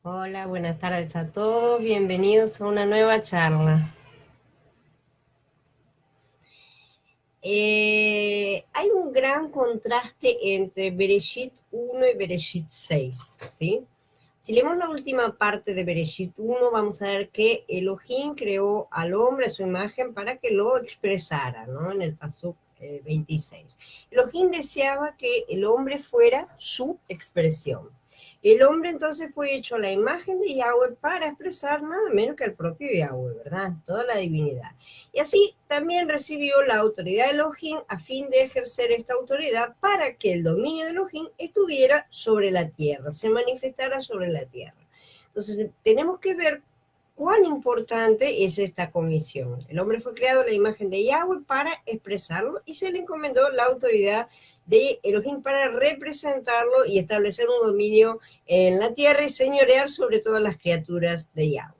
Hola, buenas tardes a todos, bienvenidos a una nueva charla. Hay un gran contraste entre Bereshit 1 y Bereshit 6, ¿sí? Si leemos la última parte de Bereshit 1, vamos a ver que Elohim creó al hombre a su imagen para que lo expresara, ¿no? En el Pasuk 26. Elohim deseaba que el hombre fuera su expresión. El hombre entonces fue hecho a la imagen de Yahweh para expresar nada menos que al propio Yahweh, ¿verdad? Toda la divinidad. Y así también recibió la autoridad de Elohim a fin de ejercer esta autoridad para que el dominio de Elohim estuviera sobre la tierra, se manifestara sobre la tierra. Entonces tenemos que ver cuán importante es esta comisión. El hombre fue creado a la imagen de Yahweh para expresarlo y se le encomendó la autoridad de Elohim para representarlo y establecer un dominio en la tierra y señorear sobre todas las criaturas de Yahweh.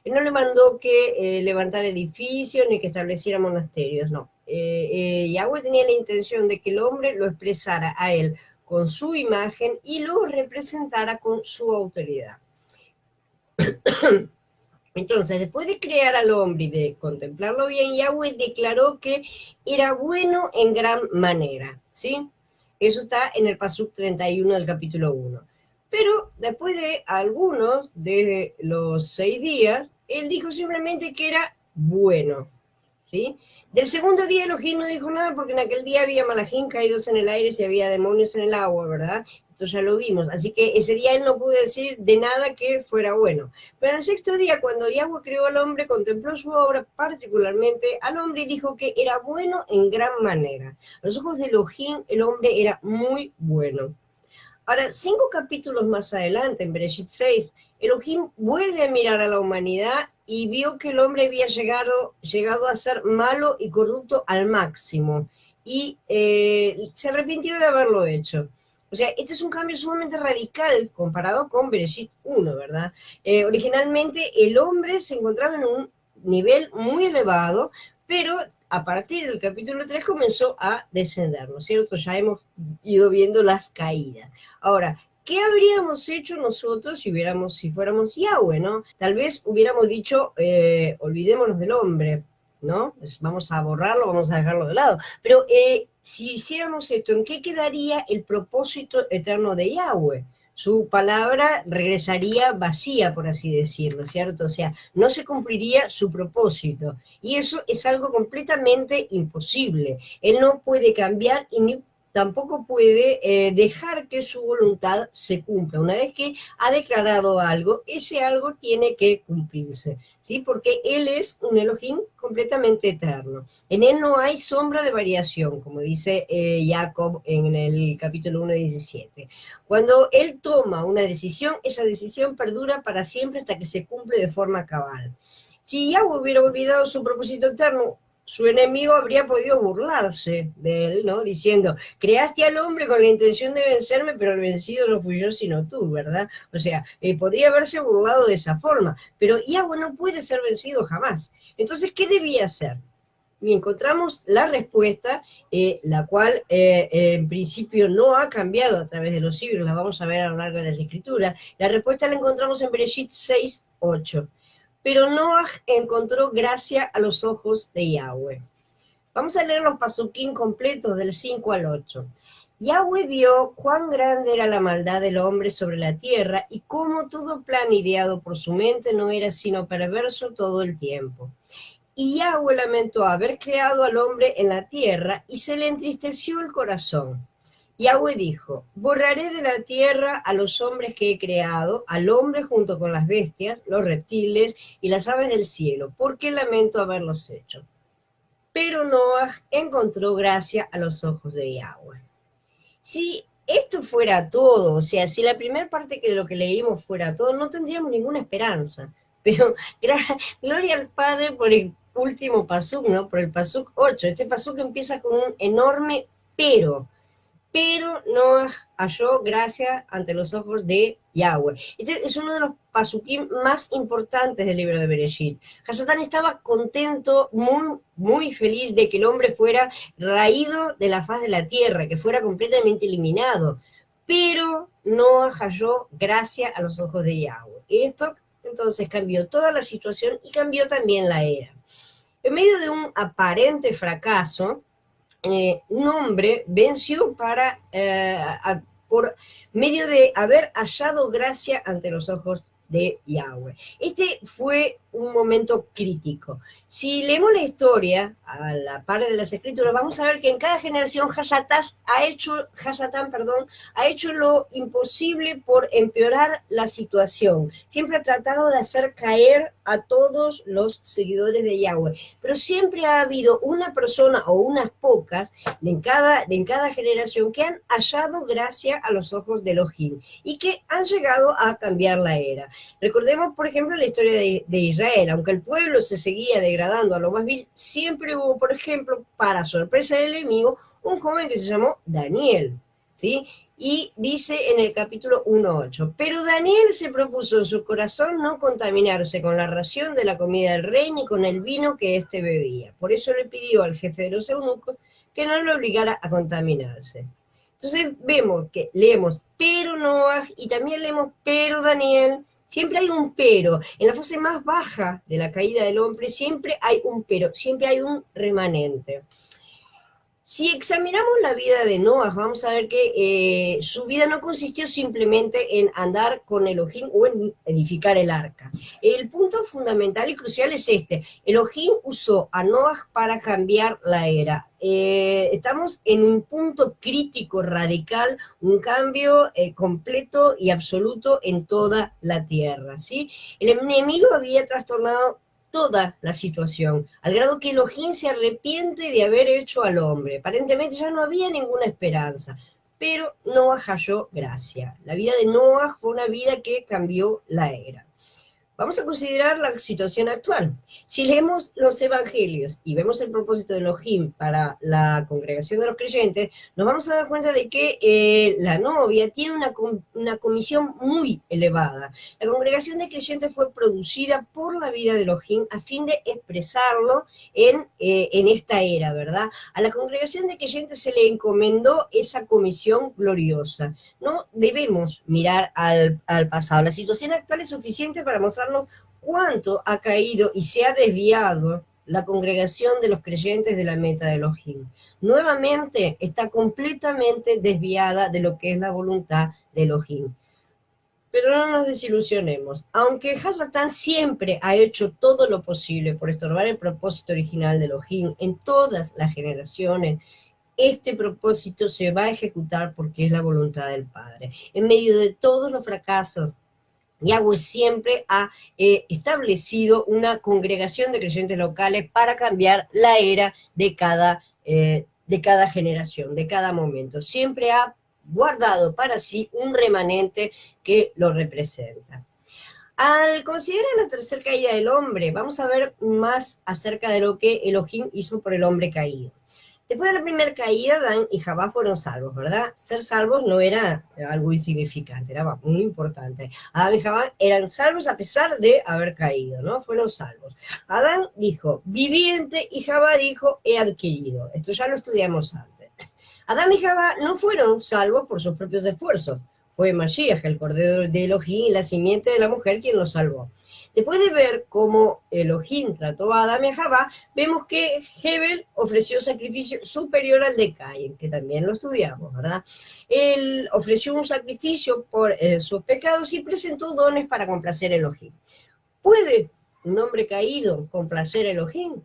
Él no le mandó que levantara edificios ni que estableciera monasterios, no. Yahweh tenía la intención de que el hombre lo expresara a él con su imagen y lo representara con su autoridad. Entonces, después de crear al hombre y de contemplarlo bien, Yahweh declaró que era bueno en gran manera, ¿sí? Eso está en el Pasuk 31 del capítulo 1. Pero después de algunos de los 6 días, él dijo simplemente que era bueno, ¿sí? Del segundo día Elohim no dijo nada porque en aquel día había malajín caídos en el aire y había demonios en el agua, ¿verdad? Esto ya lo vimos. Así que ese día él no pudo decir de nada que fuera bueno. Pero en el sexto día, cuando Yahweh creó al hombre, contempló su obra, particularmente al hombre, y dijo que era bueno en gran manera. A los ojos de Elohim, el hombre era muy bueno. Ahora, 5 capítulos más adelante, en Bereshit 6, Elohim vuelve a mirar a la humanidad y vio que el hombre había llegado a ser malo y corrupto al máximo. Y se arrepintió de haberlo hecho. O sea, este es un cambio sumamente radical comparado con Bereshit 1, ¿verdad? Originalmente el hombre se encontraba en un nivel muy elevado, pero a partir del capítulo 3 comenzó a descender, ¿no es cierto? Ya hemos ido viendo las caídas. Ahora, ¿qué habríamos hecho nosotros si fuéramos Yahweh, ¿no? Tal vez hubiéramos dicho, olvidémonos del hombre, ¿no? Pues vamos a borrarlo, vamos a dejarlo de lado. Pero si hiciéramos esto, ¿en qué quedaría el propósito eterno de Yahweh? Su palabra regresaría vacía, por así decirlo, ¿cierto? O sea, no se cumpliría su propósito. Y eso es algo completamente imposible. Él no puede cambiar y ni tampoco puede dejar que su voluntad se cumpla. Una vez que ha declarado algo, ese algo tiene que cumplirse, ¿sí? Porque Él es un Elohim completamente eterno. En Él no hay sombra de variación, como dice Jacob en el capítulo 1:17. Cuando Él toma una decisión, esa decisión perdura para siempre hasta que se cumple de forma cabal. Si Yahweh hubiera olvidado su propósito eterno, su enemigo habría podido burlarse de él, ¿no? Diciendo, creaste al hombre con la intención de vencerme, pero el vencido no fui yo, sino tú, ¿verdad? O sea, podría haberse burlado de esa forma, pero Yahweh no puede ser vencido jamás. Entonces, ¿qué debía hacer? Y encontramos la respuesta, la cual en principio no ha cambiado a través de los siglos, la vamos a ver a lo largo de las escrituras. La respuesta la encontramos en Bereshit 6:8. Pero Noah encontró gracia a los ojos de Yahweh. Vamos a leer los pasuquín completos del 5 al 8. Yahweh vio cuán grande era la maldad del hombre sobre la tierra y cómo todo plan ideado por su mente no era sino perverso todo el tiempo. Y Yahweh lamentó haber creado al hombre en la tierra y se le entristeció el corazón. Yahweh dijo, borraré de la tierra a los hombres que he creado, al hombre junto con las bestias, los reptiles y las aves del cielo, porque lamento haberlos hecho. Pero Noah encontró gracia a los ojos de Yahweh. Si esto fuera todo, o sea, si la primera parte de lo que leímos fuera todo, no tendríamos ninguna esperanza. Pero gloria al Padre por el último pasuk, ¿no? Por el pasuk 8. Este pasuk empieza con un enorme pero no halló gracia ante los ojos de Yahweh. Este es uno de los pasukim más importantes del libro de Bereshit. Hasatán estaba contento, muy, muy feliz de que el hombre fuera raído de la faz de la tierra, que fuera completamente eliminado. pero Noah halló gracia a los ojos de Yahweh. Esto entonces cambió toda la situación y cambió también la era. En medio de un aparente fracaso, un hombre venció por medio de haber hallado gracia ante los ojos de Yahweh. Este fue un momento crítico. Si leemos la historia a la par de las escrituras, vamos a ver que en cada generación Hasatán ha hecho lo imposible por empeorar la situación. Siempre ha tratado de hacer caer a todos los seguidores de Yahweh. Pero siempre ha habido una persona o unas pocas en cada generación que han hallado gracia a los ojos de Elohim y que han llegado a cambiar la era. Recordemos, por ejemplo, la historia de Israel. Aunque el pueblo se seguía degradando a lo más vil, siempre hubo, por ejemplo, para sorpresa del enemigo, un joven que se llamó Daniel, ¿sí? Y dice en el capítulo 1:8, pero Daniel se propuso en su corazón no contaminarse con la ración de la comida del rey ni con el vino que éste bebía. Por eso le pidió al jefe de los eunucos que no lo obligara a contaminarse. Entonces vemos que leemos pero Noah y también leemos pero Daniel. Siempre hay un pero. En la fase más baja de la caída del hombre siempre hay un pero, siempre hay un remanente. Si examinamos la vida de Noah, vamos a ver que su vida no consistió simplemente en andar con Elohim o en edificar el arca. El punto fundamental y crucial es este. Elohim usó a Noah para cambiar la era. Estamos en un punto crítico, radical, un cambio completo y absoluto en toda la tierra, ¿sí? El enemigo había trastornado toda la situación, al grado que Elohim se arrepiente de haber hecho al hombre. Aparentemente ya no había ninguna esperanza, pero Noah halló gracia. La vida de Noah fue una vida que cambió la era. Vamos a considerar la situación actual. Si leemos los evangelios y vemos el propósito de Elohim para la congregación de los creyentes, nos vamos a dar cuenta de que la novia tiene una comisión muy elevada. La congregación de creyentes fue producida por la vida de Elohim a fin de expresarlo en esta era, ¿verdad? A la congregación de creyentes se le encomendó esa comisión gloriosa. No debemos mirar al pasado. La situación actual es suficiente para mostrar cuánto ha caído y se ha desviado la congregación de los creyentes de la meta de Elohim. Nuevamente está completamente desviada de lo que es la voluntad de Elohim. Pero no nos desilusionemos. Aunque Hasatán siempre ha hecho todo lo posible por estorbar el propósito original de Elohim en todas las generaciones, este propósito se va a ejecutar porque es la voluntad del Padre. En medio de todos los fracasos, Yahweh siempre ha establecido una congregación de creyentes locales para cambiar la era de cada generación, de cada momento. Siempre ha guardado para sí un remanente que lo representa. Al considerar la tercera caída del hombre, vamos a ver más acerca de lo que Elohim hizo por el hombre caído. Después de la primera caída, Adán y Jabá fueron salvos, ¿verdad? Ser salvos no era algo insignificante, era muy importante. Adán y Jabá eran salvos a pesar de haber caído, ¿no? Fueron salvos. Adán dijo, viviente, y Jabá dijo, he adquirido. Esto ya lo estudiamos antes. Adán y Jabá no fueron salvos por sus propios esfuerzos. Fue Mashiach, el cordero de Elohim, y la simiente de la mujer quien los salvó. Después de ver cómo Elohim trató a Adán y a Jabá, vemos que Hebel ofreció sacrificio superior al de Caín, que también lo estudiamos, ¿verdad? Él ofreció un sacrificio por sus pecados y presentó dones para complacer a Elohim. ¿Puede un hombre caído complacer a Elohim?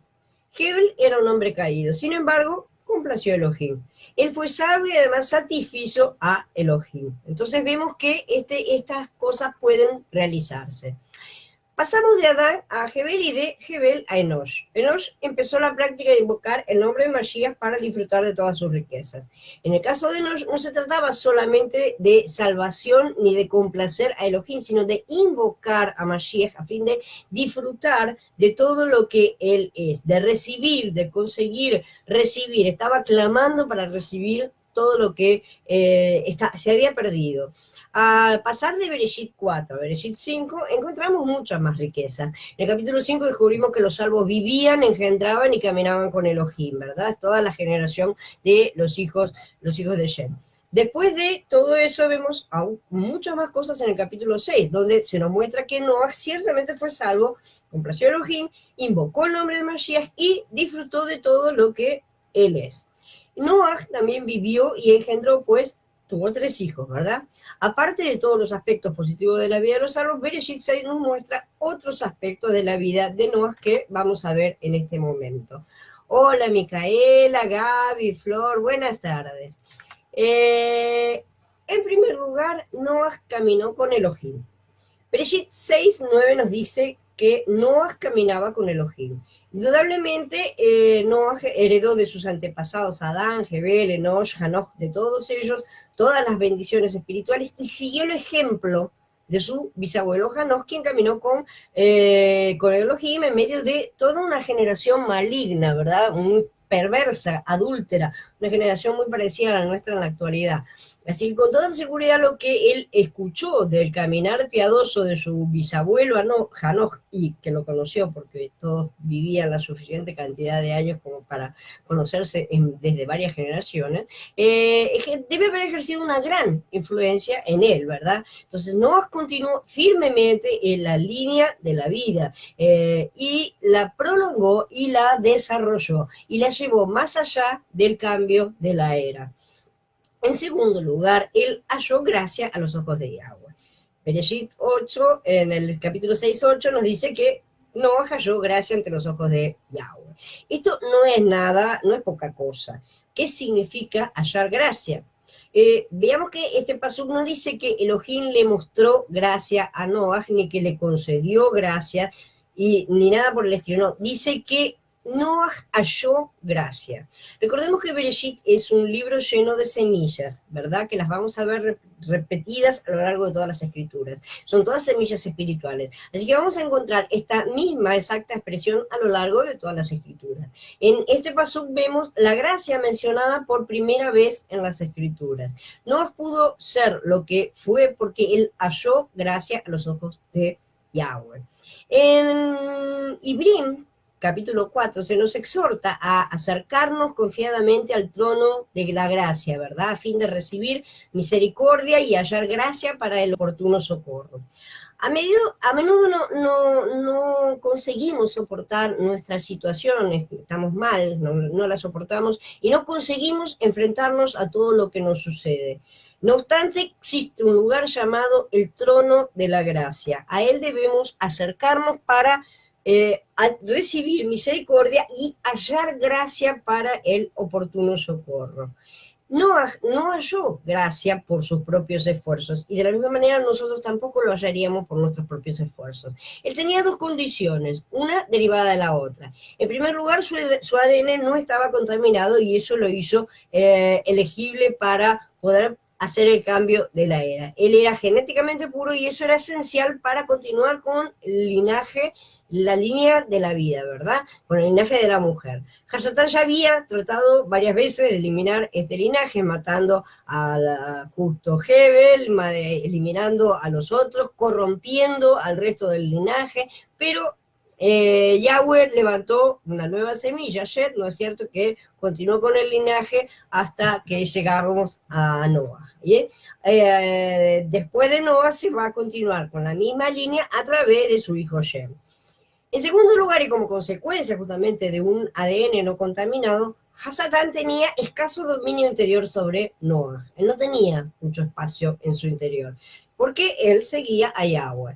Hebel era un hombre caído, sin embargo, complació a Elohim. Él fue sabio y además satisfizo a Elohim. Entonces vemos que estas cosas pueden realizarse. Pasamos de Adán a Hebel y de Hebel a Enosh. Enosh empezó la práctica de invocar el nombre de Mashiach para disfrutar de todas sus riquezas. En el caso de Enosh no se trataba solamente de salvación ni de complacer a Elohim, sino de invocar a Mashiach a fin de disfrutar de todo lo que él es, de recibir, de conseguir recibir. Estaba clamando para recibir todo lo que se había perdido. Al pasar de Bereshit 4 a Bereshit 5, encontramos muchas más riquezas. En el capítulo 5 descubrimos que los salvos vivían, engendraban y caminaban con Elohim, ¿verdad? Toda la generación de los hijos de Shem. Después de todo eso vemos aún muchas más cosas en el capítulo 6, donde se nos muestra que Noah ciertamente fue salvo, complació a Elohim, invocó el nombre de Mashiach y disfrutó de todo lo que él es. Noah también vivió y engendró, pues, tuvo 3 hijos, ¿verdad? Aparte de todos los aspectos positivos de la vida de los salvos, Bereshit 6 nos muestra otros aspectos de la vida de Noah que vamos a ver en este momento. Hola, Micaela, Gaby, Flor, buenas tardes. En primer lugar, Noah caminó con Elohim. Bereshit 6:9 nos dice que Noah caminaba con Elohim. Indudablemente, Noah heredó de sus antepasados Adán, Jebel, Enosh, Hanoch, de todos ellos, todas las bendiciones espirituales y siguió el ejemplo de su bisabuelo Hanoch, quien caminó con Elohim en medio de toda una generación maligna, ¿verdad? Muy perversa, adúltera, una generación muy parecida a la nuestra en la actualidad. Así que con toda seguridad lo que él escuchó del caminar piadoso de su bisabuelo Hanoch, y que lo conoció porque todos vivían la suficiente cantidad de años como para conocerse desde varias generaciones, es que debe haber ejercido una gran influencia en él, ¿verdad? Entonces Noah continuó firmemente en la línea de la vida y la prolongó y la desarrolló y la llevó más allá del cambio de la era. En segundo lugar, él halló gracia a los ojos de Yahweh. Bereshit 8, en el capítulo 6:8, nos dice que Noah halló gracia ante los ojos de Yahweh. Esto no es nada, no es poca cosa. ¿Qué significa hallar gracia? Veamos que este pasuk no dice que Elohim le mostró gracia a Noah, ni que le concedió gracia, ni nada por el estilo. No, dice que Noah halló gracia. Recordemos que Bereshit es un libro lleno de semillas, ¿verdad? Que las vamos a ver repetidas a lo largo de todas las escrituras. Son todas semillas espirituales. Así que vamos a encontrar esta misma exacta expresión a lo largo de todas las escrituras. En este pasuk vemos la gracia mencionada por primera vez en las escrituras. Noah pudo ser lo que fue porque él halló gracia a los ojos de Yahweh. En Ibrim, capítulo 4, se nos exhorta a acercarnos confiadamente al trono de la gracia, ¿verdad? A fin de recibir misericordia y hallar gracia para el oportuno socorro. A menudo no conseguimos soportar nuestras situaciones, estamos mal, no las soportamos y no conseguimos enfrentarnos a todo lo que nos sucede. No obstante, existe un lugar llamado el trono de la gracia. A él debemos acercarnos para a recibir misericordia y hallar gracia para el oportuno socorro. No halló gracia por sus propios esfuerzos y de la misma manera nosotros tampoco lo hallaríamos por nuestros propios esfuerzos. Él tenía 2 condiciones, una derivada de la otra. En primer lugar, su ADN no estaba contaminado y eso lo hizo elegible para poder hacer el cambio de la era. Él era genéticamente puro y eso era esencial para continuar con el linaje, la línea de la vida, ¿verdad? Con el linaje de la mujer. Hasatán ya había tratado varias veces de eliminar este linaje, matando a justo Hebel, eliminando a los otros, corrompiendo al resto del linaje, pero Yahweh levantó una nueva semilla, Shet, ¿no es cierto?, que continuó con el linaje hasta que llegamos a Noah. Después de Noah se va a continuar con la misma línea a través de su hijo Shem. En segundo lugar, y como consecuencia justamente de un ADN no contaminado, Hasatán tenía escaso dominio interior sobre Noah. Él no tenía mucho espacio en su interior, porque él seguía a Yahweh.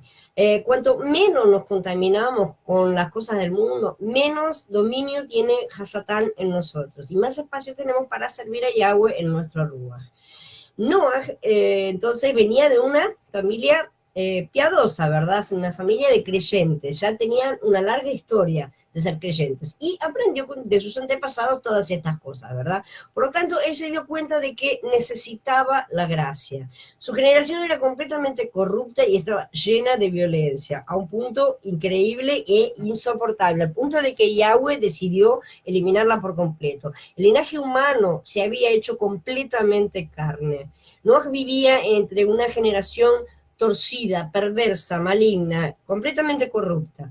Cuanto menos nos contaminamos con las cosas del mundo, menos dominio tiene Hasatán en nosotros, y más espacio tenemos para servir a Yahweh en nuestro lugar. Noah, entonces, venía de una familia piadosa, ¿verdad? Una familia de creyentes, ya tenían una larga historia de ser creyentes y aprendió de sus antepasados todas estas cosas, ¿verdad? Por lo tanto, él se dio cuenta de que necesitaba la gracia. Su generación era completamente corrupta y estaba llena de violencia, a un punto increíble e insoportable, al punto de que Yahweh decidió eliminarla por completo. El linaje humano se había hecho completamente carne. Noah vivía entre una generación torcida, perversa, maligna, completamente corrupta.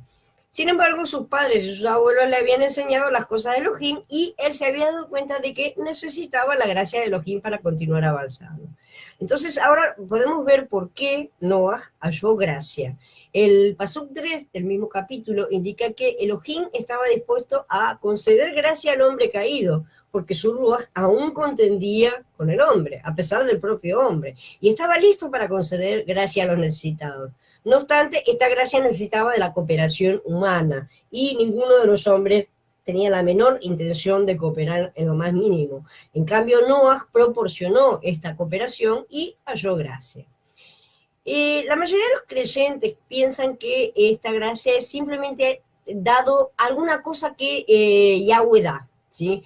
Sin embargo, sus padres y sus abuelos le habían enseñado las cosas de Elohim y él se había dado cuenta de que necesitaba la gracia de Elohim para continuar avanzando. Entonces, ahora podemos ver por qué Noah halló gracia. El Pasuk 3 del mismo capítulo indica que Elohim estaba dispuesto a conceder gracia al hombre caído, porque su Ruach aún contendía con el hombre, a pesar del propio hombre, y estaba listo para conceder gracia a los necesitados. No obstante, esta gracia necesitaba de la cooperación humana, y ninguno de los hombres tenía la menor intención de cooperar en lo más mínimo. En cambio, Noah proporcionó esta cooperación y halló gracia. La mayoría de los creyentes piensan que esta gracia es simplemente dado alguna cosa que Yahweh da, ¿sí?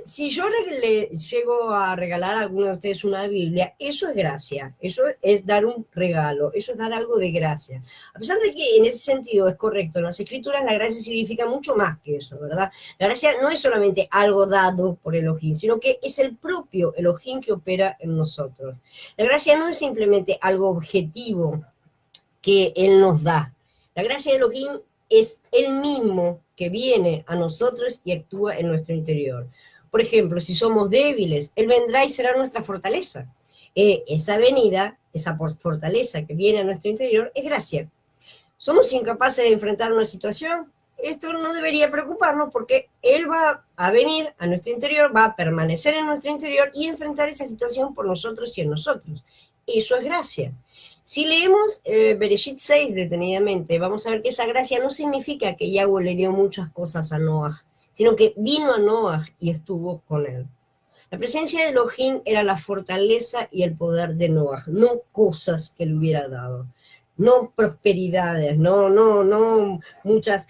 Si yo le llego a regalar a alguno de ustedes una Biblia, eso es gracia, eso es dar un regalo, eso es dar algo de gracia. A pesar de que en ese sentido es correcto, en las Escrituras la gracia significa mucho más que eso, ¿verdad? La gracia no es solamente algo dado por Elohim, sino que es el propio Elohim que opera en nosotros. La gracia no es simplemente algo objetivo que Él nos da. La gracia de Elohim es Él mismo que viene a nosotros y actúa en nuestro interior. Por ejemplo, si somos débiles, Él vendrá y será nuestra fortaleza. Esa venida, esa fortaleza que viene a nuestro interior, es gracia. ¿Somos incapaces de enfrentar una situación? Esto no debería preocuparnos porque Él va a venir a nuestro interior, va a permanecer en nuestro interior y enfrentar esa situación por nosotros y en nosotros. Eso es gracia. Si leemos Bereshit 6 detenidamente, vamos a ver que esa gracia no significa que Yahweh le dio muchas cosas a Noah, sino que vino a Noah y estuvo con él. La presencia de Elohim era la fortaleza y el poder de Noah, no cosas que le hubiera dado, no prosperidades, no muchas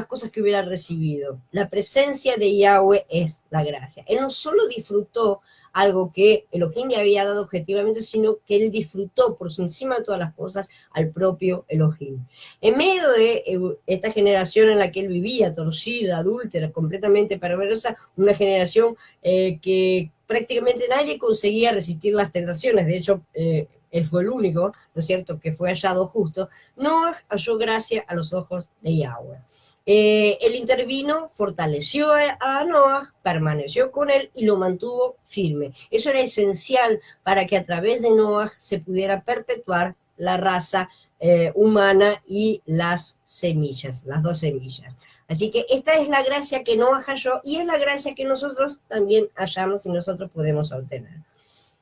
cosas que hubiera recibido. La presencia de Yahweh es la gracia. Él no solo disfrutó algo que Elohim le había dado objetivamente, sino que él disfrutó por encima de todas las cosas al propio Elohim. En medio de esta generación en la que él vivía, torcida, adúltera, completamente perversa, una generación que prácticamente nadie conseguía resistir las tentaciones. De hecho, él fue el único, ¿no es cierto?, que fue hallado justo. Noah halló gracia a los ojos de Yahweh. Él intervino, fortaleció a Noah, permaneció con él y lo mantuvo firme. Eso era esencial para que a través de Noah se pudiera perpetuar la raza humana y las semillas, las dos semillas. Así que esta es la gracia que Noah halló y es la gracia que nosotros también hallamos y nosotros podemos obtener.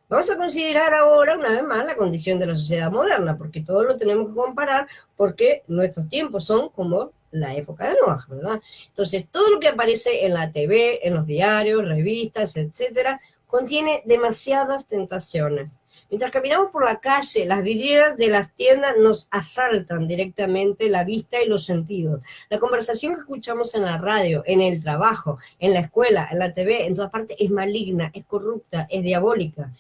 Vamos a considerar ahora, una vez más, la condición de la sociedad moderna, porque todo lo tenemos que comparar, porque nuestros tiempos son como la época de Noah, ¿verdad? Entonces, todo lo que aparece en la TV, en los diarios, revistas, etcétera, contiene demasiadas tentaciones. Mientras caminamos por la calle, las vidrieras de las tiendas nos asaltan directamente la vista y los sentidos. La conversación que escuchamos en la radio, en el trabajo, en la escuela, en la TV, en todas partes, es maligna, es corrupta, es diabólica.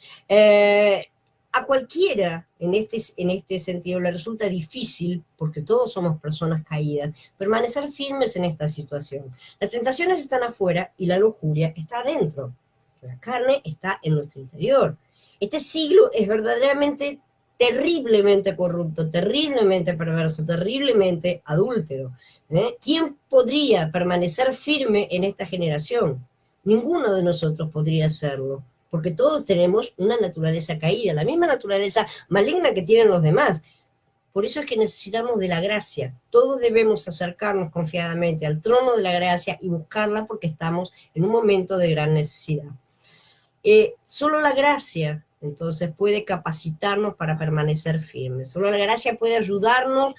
A cualquiera en este sentido le resulta difícil, porque todos somos personas caídas, permanecer firmes en esta situación. Las tentaciones están afuera y la lujuria está adentro. La carne está en nuestro interior. Este siglo es verdaderamente terriblemente corrupto, terriblemente perverso, terriblemente adúltero. ¿Quién podría permanecer firme en esta generación? Ninguno de nosotros podría hacerlo, porque todos tenemos una naturaleza caída, la misma naturaleza maligna que tienen los demás. Por eso es que necesitamos de la gracia. Todos debemos acercarnos confiadamente al trono de la gracia y buscarla porque estamos en un momento de gran necesidad. Solo la gracia, entonces, puede capacitarnos para permanecer firmes. Solo la gracia puede ayudarnos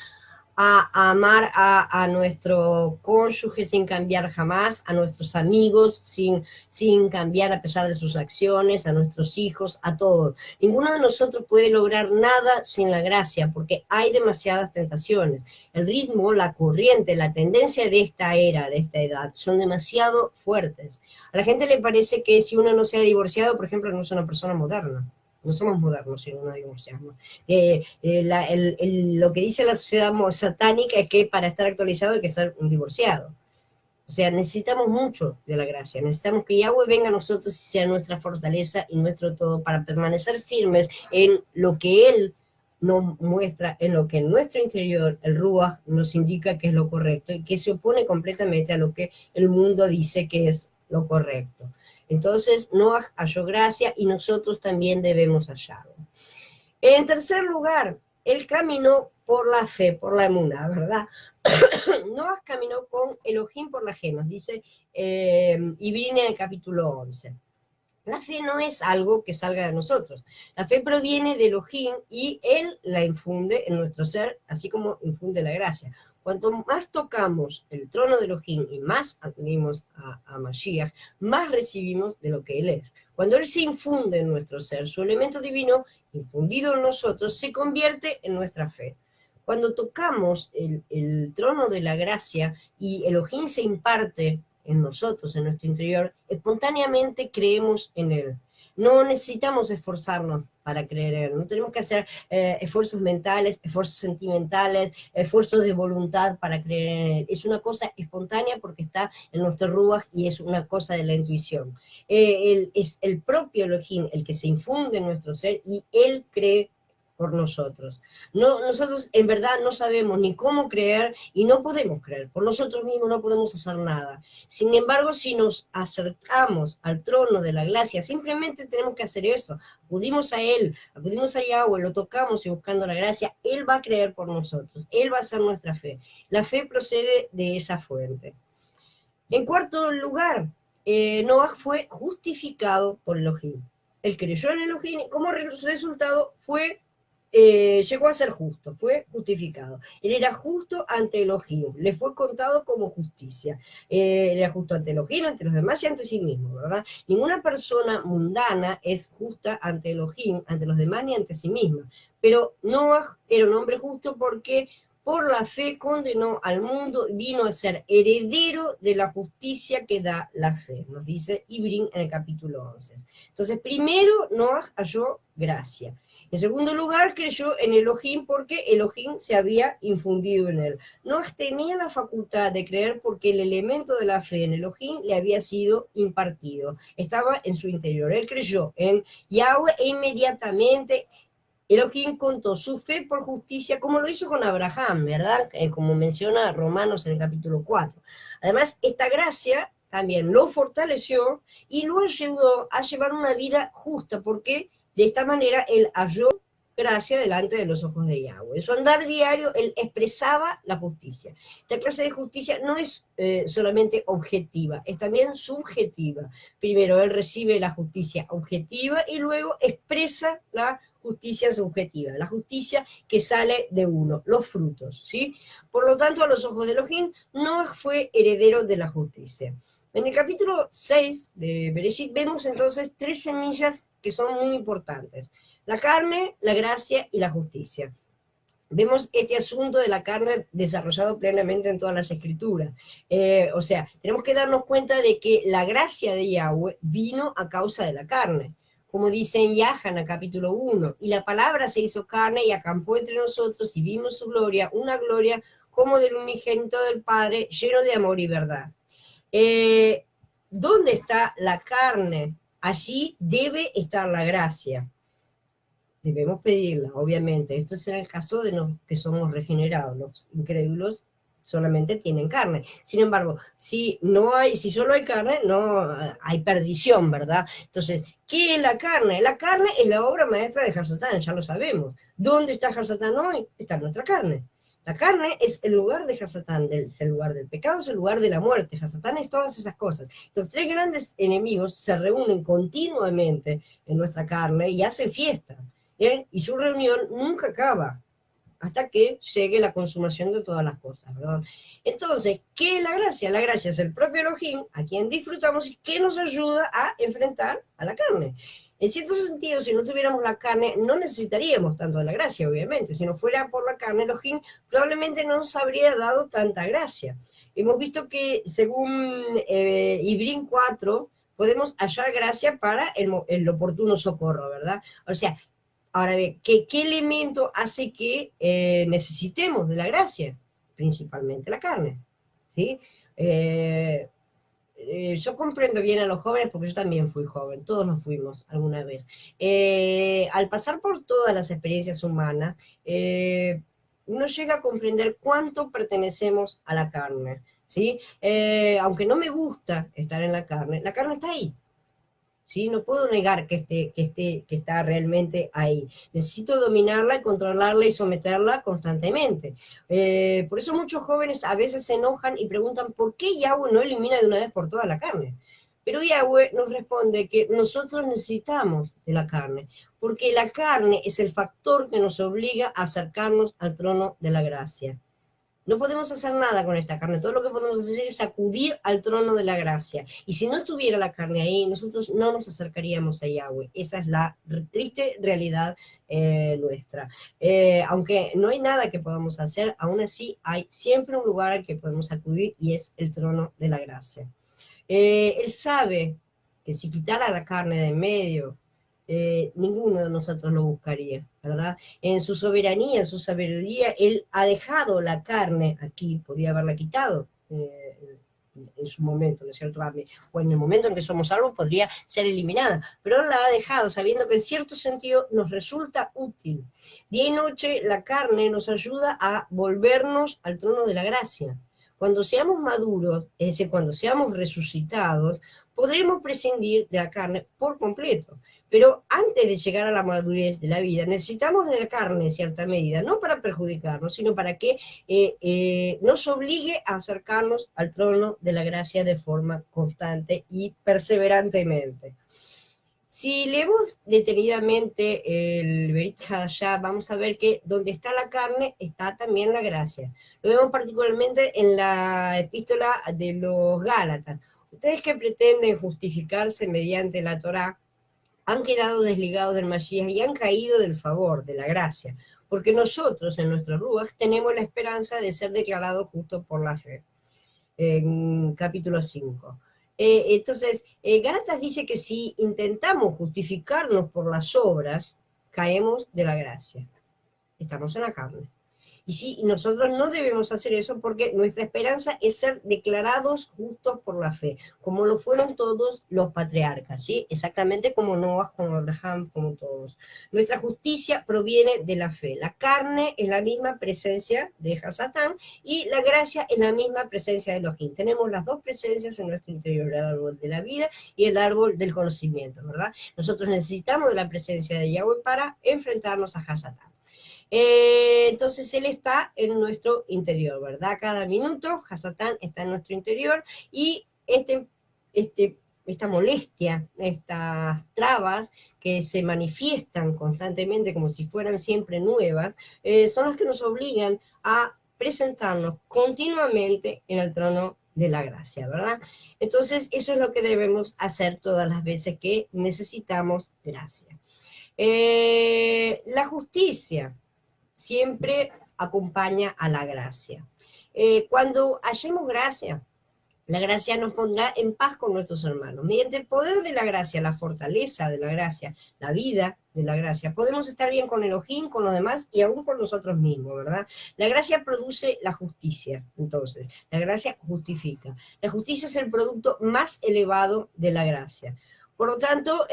a amar a nuestro cónyuge sin cambiar jamás, a nuestros amigos sin cambiar a pesar de sus acciones, a nuestros hijos, a todos. Ninguno de nosotros puede lograr nada sin la gracia, porque hay demasiadas tentaciones. El ritmo, la corriente, la tendencia de esta era, de esta edad, son demasiado fuertes. A la gente le parece que si uno no se ha divorciado, por ejemplo, no es una persona moderna. No somos modernos si no nos divorciamos. Lo que dice la sociedad satánica es que para estar actualizado hay que ser un divorciado. O sea, necesitamos mucho de la gracia. Necesitamos que Yahweh venga a nosotros y sea nuestra fortaleza y nuestro todo para permanecer firmes en lo que Él nos muestra en lo que en nuestro interior el Ruach nos indica que es lo correcto y que se opone completamente a lo que el mundo dice que es lo correcto. Entonces, Noah halló gracia y nosotros también debemos hallarlo. En tercer lugar, él caminó por la fe, por la emuná, ¿verdad? Noah caminó con Elohim por la fe, nos dice Ibrín en el capítulo 11. La fe no es algo que salga de nosotros. La fe proviene de Elohim y Él la infunde en nuestro ser, así como infunde la gracia. Cuanto más tocamos el trono de Elohim y más acudimos a Mashiach, más recibimos de lo que Él es. Cuando Él se infunde en nuestro ser, su elemento divino, infundido en nosotros, se convierte en nuestra fe. Cuando tocamos el trono de la gracia y Elohim se imparte en nosotros, en nuestro interior, espontáneamente creemos en Él. No necesitamos esforzarnos para creer en Él, no tenemos que hacer esfuerzos mentales, esfuerzos sentimentales, esfuerzos de voluntad para creer en Él. Es una cosa espontánea porque está en nuestro ruach y es una cosa de la intuición. Es el propio Elohim el que se infunde en nuestro ser y Él cree por nosotros. No, nosotros en verdad no sabemos ni cómo creer y no podemos creer. Por nosotros mismos no podemos hacer nada. Sin embargo, si nos acercamos al trono de la gracia, simplemente tenemos que hacer eso. Acudimos a Él, acudimos a Yahweh, lo tocamos y buscando la gracia, Él va a creer por nosotros. Él va a ser nuestra fe. La fe procede de esa fuente. En cuarto lugar, Noah fue justificado por Elohim. Él creyó en Elohim y como resultado llegó a ser justo, fue justificado. Él era justo ante Elohim, le fue contado como justicia. Era justo ante Elohim, ante los demás y ante sí mismo, ¿verdad? Ninguna persona mundana es justa ante Elohim, ante los demás ni ante sí misma. Pero Noah era un hombre justo porque por la fe condenó al mundo y vino a ser heredero de la justicia que da la fe, nos dice Ibrín en el capítulo 11. Entonces, primero Noah halló gracia. En segundo lugar, creyó en Elohim porque Elohim se había infundido en él. Noah tenía la facultad de creer porque el elemento de la fe en Elohim le había sido impartido. Estaba en su interior. Él creyó en Yahweh e inmediatamente Elohim contó su fe por justicia, como lo hizo con Abraham, ¿verdad? Como menciona Romanos en el capítulo 4. Además, esta gracia también lo fortaleció y lo ayudó a llevar una vida justa, porque de esta manera él halló gracia delante de los ojos de Yahweh. En su andar diario, él expresaba la justicia. Esta clase de justicia no es solamente objetiva, es también subjetiva. Primero, él recibe la justicia objetiva y luego expresa la justicia subjetiva, la justicia que sale de uno, los frutos, ¿sí? Por lo tanto, a los ojos de Elohim, Noah fue heredero de la justicia. En el capítulo 6 de Bereshit vemos entonces 3 semillas que son muy importantes: la carne, la gracia y la justicia. Vemos este asunto de la carne desarrollado plenamente en todas las escrituras. O sea, tenemos que darnos cuenta de que la gracia de Yahweh vino a causa de la carne. Como dice en Yahana, capítulo 1, y la palabra se hizo carne y acampó entre nosotros y vimos su gloria, una gloria como del unigénito del Padre, lleno de amor y verdad. ¿Dónde está la carne? Allí debe estar la gracia. Debemos pedirla, obviamente. Esto es en el caso de los que somos regenerados. Los incrédulos solamente tienen carne. Sin embargo, si solo hay carne, no hay perdición, ¿verdad? Entonces, ¿qué es la carne? La carne es la obra maestra de Hasatán, ya lo sabemos. ¿Dónde está Hasatán hoy? Está en nuestra carne. La carne es el lugar de Hasatán, es el lugar del pecado, es el lugar de la muerte. Hasatán es todas esas cosas. Estos 3 grandes enemigos se reúnen continuamente en nuestra carne y hacen fiesta. Y su reunión nunca acaba hasta que llegue la consumación de todas las cosas, ¿verdad? Entonces, ¿qué es la gracia? La gracia es el propio Elohim, a quien disfrutamos y que nos ayuda a enfrentar a la carne. En cierto sentido, si no tuviéramos la carne, no necesitaríamos tanto de la gracia, obviamente. Si no fuera por la carne, Elohim probablemente no nos habría dado tanta gracia. Hemos visto que, según Ibrín 4, podemos hallar gracia para el oportuno socorro, ¿verdad? O sea, ahora bien, ¿qué elemento hace que necesitemos de la gracia? Principalmente la carne, ¿sí? yo comprendo bien a los jóvenes porque yo también fui joven, todos lo fuimos alguna vez. Al pasar por todas las experiencias humanas, uno llega a comprender cuánto pertenecemos a la carne, ¿sí? Aunque no me gusta estar en la carne está ahí. ¿Sí? No puedo negar que está realmente ahí. Necesito dominarla y controlarla y someterla constantemente. Por eso muchos jóvenes a veces se enojan y preguntan por qué Yahweh no elimina de una vez por todas la carne. Pero Yahweh nos responde que nosotros necesitamos de la carne, porque la carne es el factor que nos obliga a acercarnos al trono de la gracia. No podemos hacer nada con esta carne, todo lo que podemos hacer es acudir al trono de la gracia. Y si no estuviera la carne ahí, nosotros no nos acercaríamos a Yahweh. Esa es la triste realidad nuestra. Aunque no hay nada que podamos hacer, aún así hay siempre un lugar al que podemos acudir y es el trono de la gracia. Él sabe que si quitara la carne de en medio, ninguno de nosotros lo buscaría, ¿verdad? En su soberanía, en su sabiduría, Él ha dejado la carne aquí, podía haberla quitado en su momento, ¿no es cierto? O en el momento en que somos salvos podría ser eliminada, pero Él la ha dejado sabiendo que en cierto sentido nos resulta útil. Día y noche la carne nos ayuda a volvernos al trono de la gracia. Cuando seamos maduros, es decir, cuando seamos resucitados, podremos prescindir de la carne por completo. Pero antes de llegar a la madurez de la vida, necesitamos de la carne en cierta medida, no para perjudicarnos, sino para que nos obligue a acercarnos al trono de la gracia de forma constante y perseverantemente. Si leemos detenidamente el Berit Hadashah, vamos a ver que donde está la carne está también la gracia. Lo vemos particularmente en la epístola de los Gálatas. Ustedes que pretenden justificarse mediante la Torá, han quedado desligados del Mashiach y han caído del favor, de la gracia, porque nosotros en nuestro Ruach tenemos la esperanza de ser declarados justos por la fe. En capítulo 5. Entonces, Gálatas dice que si intentamos justificarnos por las obras, caemos de la gracia. Estamos en la carne. Y sí, nosotros no debemos hacer eso porque nuestra esperanza es ser declarados justos por la fe, como lo fueron todos los patriarcas, ¿sí? Exactamente como Noah, como Abraham, como todos. Nuestra justicia proviene de la fe. La carne es la misma presencia de Hasatán y la gracia es la misma presencia de Elohim. Tenemos las dos presencias en nuestro interior, el árbol de la vida y el árbol del conocimiento, ¿verdad? Nosotros necesitamos de la presencia de Yahweh para enfrentarnos a Hasatán. Entonces Él está en nuestro interior, ¿verdad? Cada minuto Hasatán está en nuestro interior y esta molestia, estas trabas que se manifiestan constantemente como si fueran siempre nuevas, son las que nos obligan a presentarnos continuamente en el trono de la gracia, ¿verdad? Entonces eso es lo que debemos hacer todas las veces que necesitamos gracia. La justicia siempre acompaña a la gracia. Cuando hallemos gracia, la gracia nos pondrá en paz con nuestros hermanos. Mediante el poder de la gracia, la fortaleza de la gracia, la vida de la gracia, podemos estar bien con Elohim, con los demás y aún con nosotros mismos, ¿verdad? La gracia produce la justicia, entonces. La gracia justifica. La justicia es el producto más elevado de la gracia. Por lo tanto,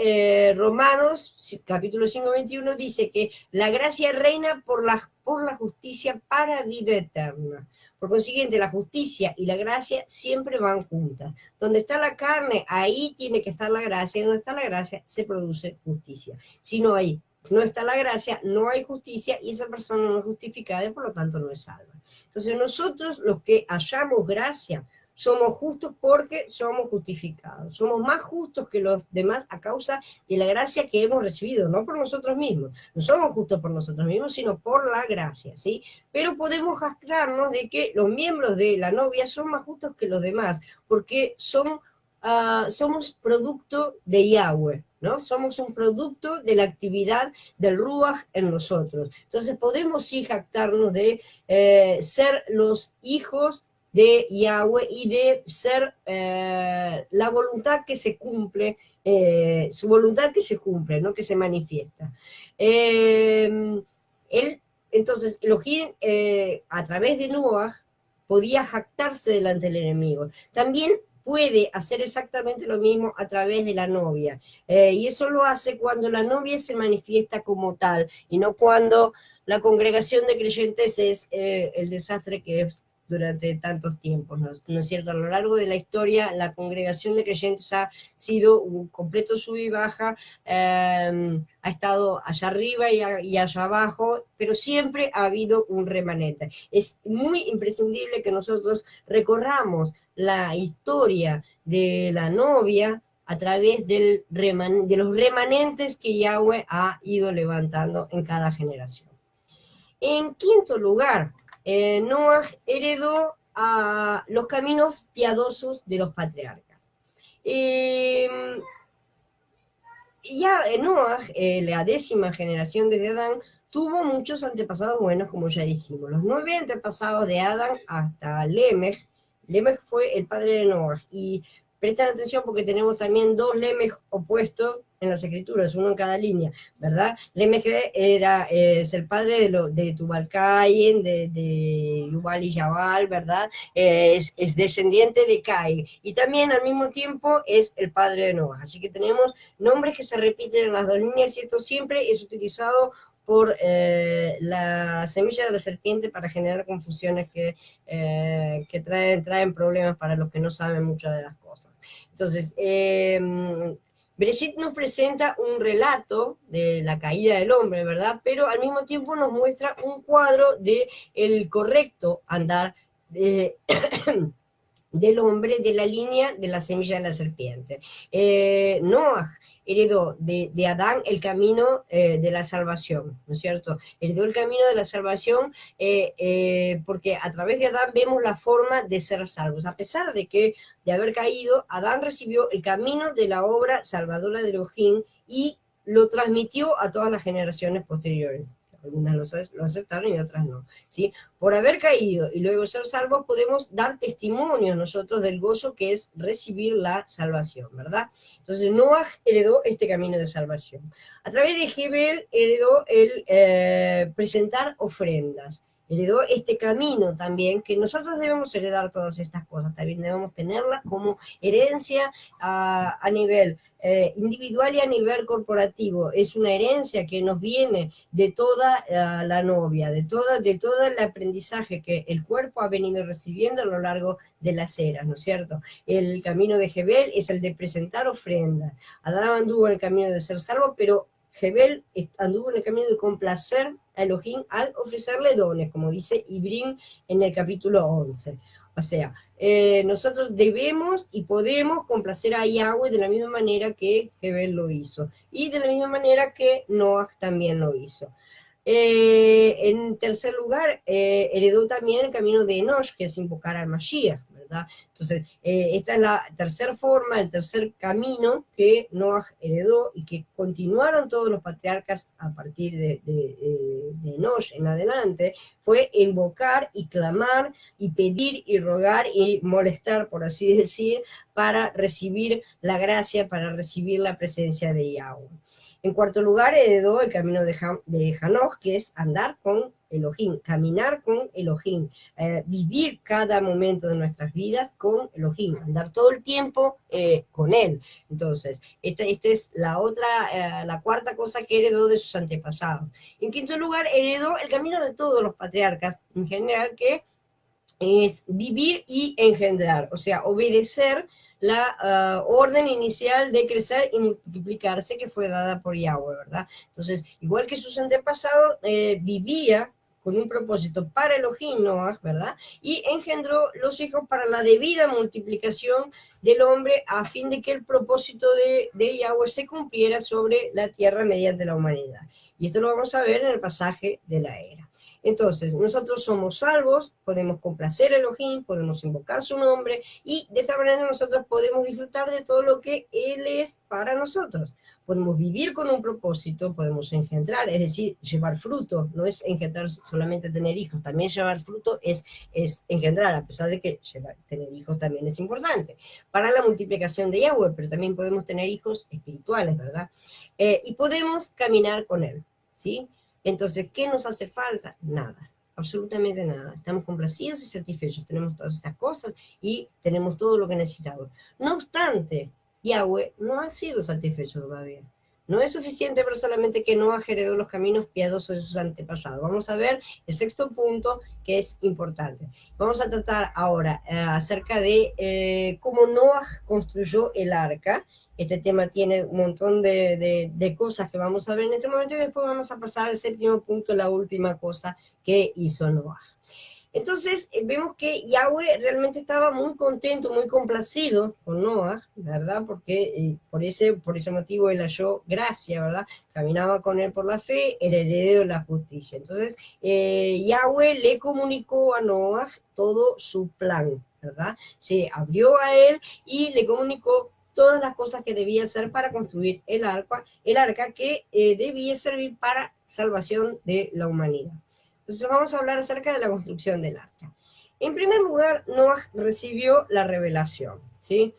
Romanos, capítulo 5, 21, dice que la gracia reina por la justicia para vida eterna. Por consiguiente, la justicia y la gracia siempre van juntas. Donde está la carne, ahí tiene que estar la gracia, y donde está la gracia, se produce justicia. Si no está la gracia, no hay justicia, y esa persona no es justificada, y por lo tanto no es salva. Entonces nosotros, los que hallamos gracia, somos justos porque somos justificados. Somos más justos que los demás a causa de la gracia que hemos recibido, no por nosotros mismos. No somos justos por nosotros mismos, sino por la gracia, ¿sí? Pero podemos jactarnos de que los miembros de la novia son más justos que los demás, porque somos producto de Yahweh, ¿no? Somos un producto de la actividad del Ruach en nosotros. Entonces podemos sí jactarnos de ser los hijos de Yahweh y de ser la voluntad que se cumple, su voluntad que se cumple, ¿no? Que se manifiesta. Entonces, Elohim, a través de Noah, podía jactarse delante del enemigo. También puede hacer exactamente lo mismo a través de la novia. Y eso lo hace cuando la novia se manifiesta como tal, y no cuando la congregación de creyentes es el desastre que es durante tantos tiempos, ¿no es cierto? A lo largo de la historia, la congregación de creyentes ha sido un completo sub y baja, ha estado allá arriba y allá abajo, pero siempre ha habido un remanente. Es muy imprescindible que nosotros recorramos la historia de la novia a través de los remanentes que Yahweh ha ido levantando en cada generación. En quinto lugar, Noah heredó a los caminos piadosos de los patriarcas. Noah, la 10ª generación de Adán, tuvo muchos antepasados buenos, como ya dijimos. Los 9 antepasados de Adán hasta Lemech. Lemech fue el padre de Noah. Y prestan atención porque tenemos también 2 Lemech opuestos en las escrituras, uno en cada línea, ¿verdad? Lemech es el padre de Tubal-Caín, de Yubal y Yabal, ¿verdad? Es descendiente de Caín. Y también al mismo tiempo es el padre de Noah. Así que tenemos nombres que se repiten en las 2 líneas y esto siempre es utilizado por la semilla de la serpiente para generar confusiones que traen problemas para los que no saben mucho de las cosas. Entonces, Bereshit nos presenta un relato de la caída del hombre, ¿verdad? Pero al mismo tiempo nos muestra un cuadro de el correcto andar del hombre de la línea de la semilla de la serpiente. Noah heredó de Adán el camino de la salvación, ¿no es cierto? Heredó el camino de la salvación porque a través de Adán vemos la forma de ser salvos. A pesar de haber caído, Adán recibió el camino de la obra salvadora de Elohim y lo transmitió a todas las generaciones posteriores. Algunas lo aceptaron y otras no, ¿sí? Por haber caído y luego ser salvos, podemos dar testimonio nosotros del gozo que es recibir la salvación, ¿verdad? Entonces, Noah heredó este camino de salvación. A través de Jebel heredó el presentar ofrendas. Heredó este camino también, que nosotros debemos heredar todas estas cosas, también debemos tenerlas como herencia a nivel individual y a nivel corporativo. Es una herencia que nos viene de toda la novia, de todo el aprendizaje que el cuerpo ha venido recibiendo a lo largo de las eras, ¿no es cierto? El camino de Jebel es el de presentar ofrendas. Adán anduvo en el camino de ser salvo, pero Jebel anduvo en el camino de complacer a Elohim al ofrecerle dones, como dice Ibrim en el capítulo 11. O sea, nosotros debemos y podemos complacer a Yahweh de la misma manera que Jebel lo hizo, y de la misma manera que Noah también lo hizo. En tercer lugar, heredó también el camino de Enosh, que es invocar al Mashiach, ¿verdad? Entonces, esta es la tercera forma, el tercer camino que Noah heredó y que continuaron todos los patriarcas a partir de Enosh en adelante, fue invocar y clamar y pedir y rogar y molestar, por así decir, para recibir la gracia, para recibir la presencia de Yahweh. En cuarto lugar, heredó el camino de Hanoch, que es andar con Elohim, caminar con Elohim, vivir cada momento de nuestras vidas con Elohim, andar todo el tiempo con Él. Entonces, esta es la cuarta cosa que heredó de sus antepasados. En quinto lugar, heredó el camino de todos los patriarcas, en general, que es vivir y engendrar, o sea, obedecer la orden inicial de crecer y multiplicarse que fue dada por Yahweh, ¿verdad? Entonces, igual que sus antepasados, vivía con un propósito para Elohim, Noah, ¿verdad? Y engendró los hijos para la debida multiplicación del hombre a fin de que el propósito de Yahweh se cumpliera sobre la tierra mediante la humanidad. Y esto lo vamos a ver en el pasaje de la era. Entonces, nosotros somos salvos, podemos complacer a Elohim, podemos invocar su nombre y de esta manera nosotros podemos disfrutar de todo lo que Él es para nosotros. Podemos vivir con un propósito, podemos engendrar, es decir, llevar fruto. No es engendrar solamente tener hijos, también llevar fruto es engendrar, a pesar de que tener hijos también es importante para la multiplicación de Yahweh, pero también podemos tener hijos espirituales, ¿verdad? Y podemos caminar con Él, ¿sí? Entonces, ¿qué nos hace falta? Nada. absolutamente nada. Estamos complacidos y satisfechos, tenemos todas estas cosas y tenemos todo lo que necesitamos. No obstante, Yahweh no ha sido satisfecho todavía. No es suficiente, pero solamente que Noah heredó los caminos piadosos de sus antepasados. Vamos a ver el sexto punto, que es importante. Vamos a tratar ahora acerca de cómo Noah construyó el arca. Este tema tiene un montón de cosas que vamos a ver en este momento y después vamos a pasar al séptimo punto, la última cosa que hizo Noah. Entonces vemos que Yahweh realmente estaba muy contento, muy complacido con Noah, ¿verdad? Porque por ese motivo él halló gracia, ¿verdad? Caminaba con él por la fe, el heredero de la justicia. Entonces Yahweh le comunicó a Noah todo su plan, ¿verdad? Se abrió a él y le comunicó todas las cosas que debía hacer para construir el arca que debía servir para salvación de la humanidad. Entonces vamos a hablar acerca de la construcción del arca. En primer lugar, Noah recibió la revelación, ¿sí?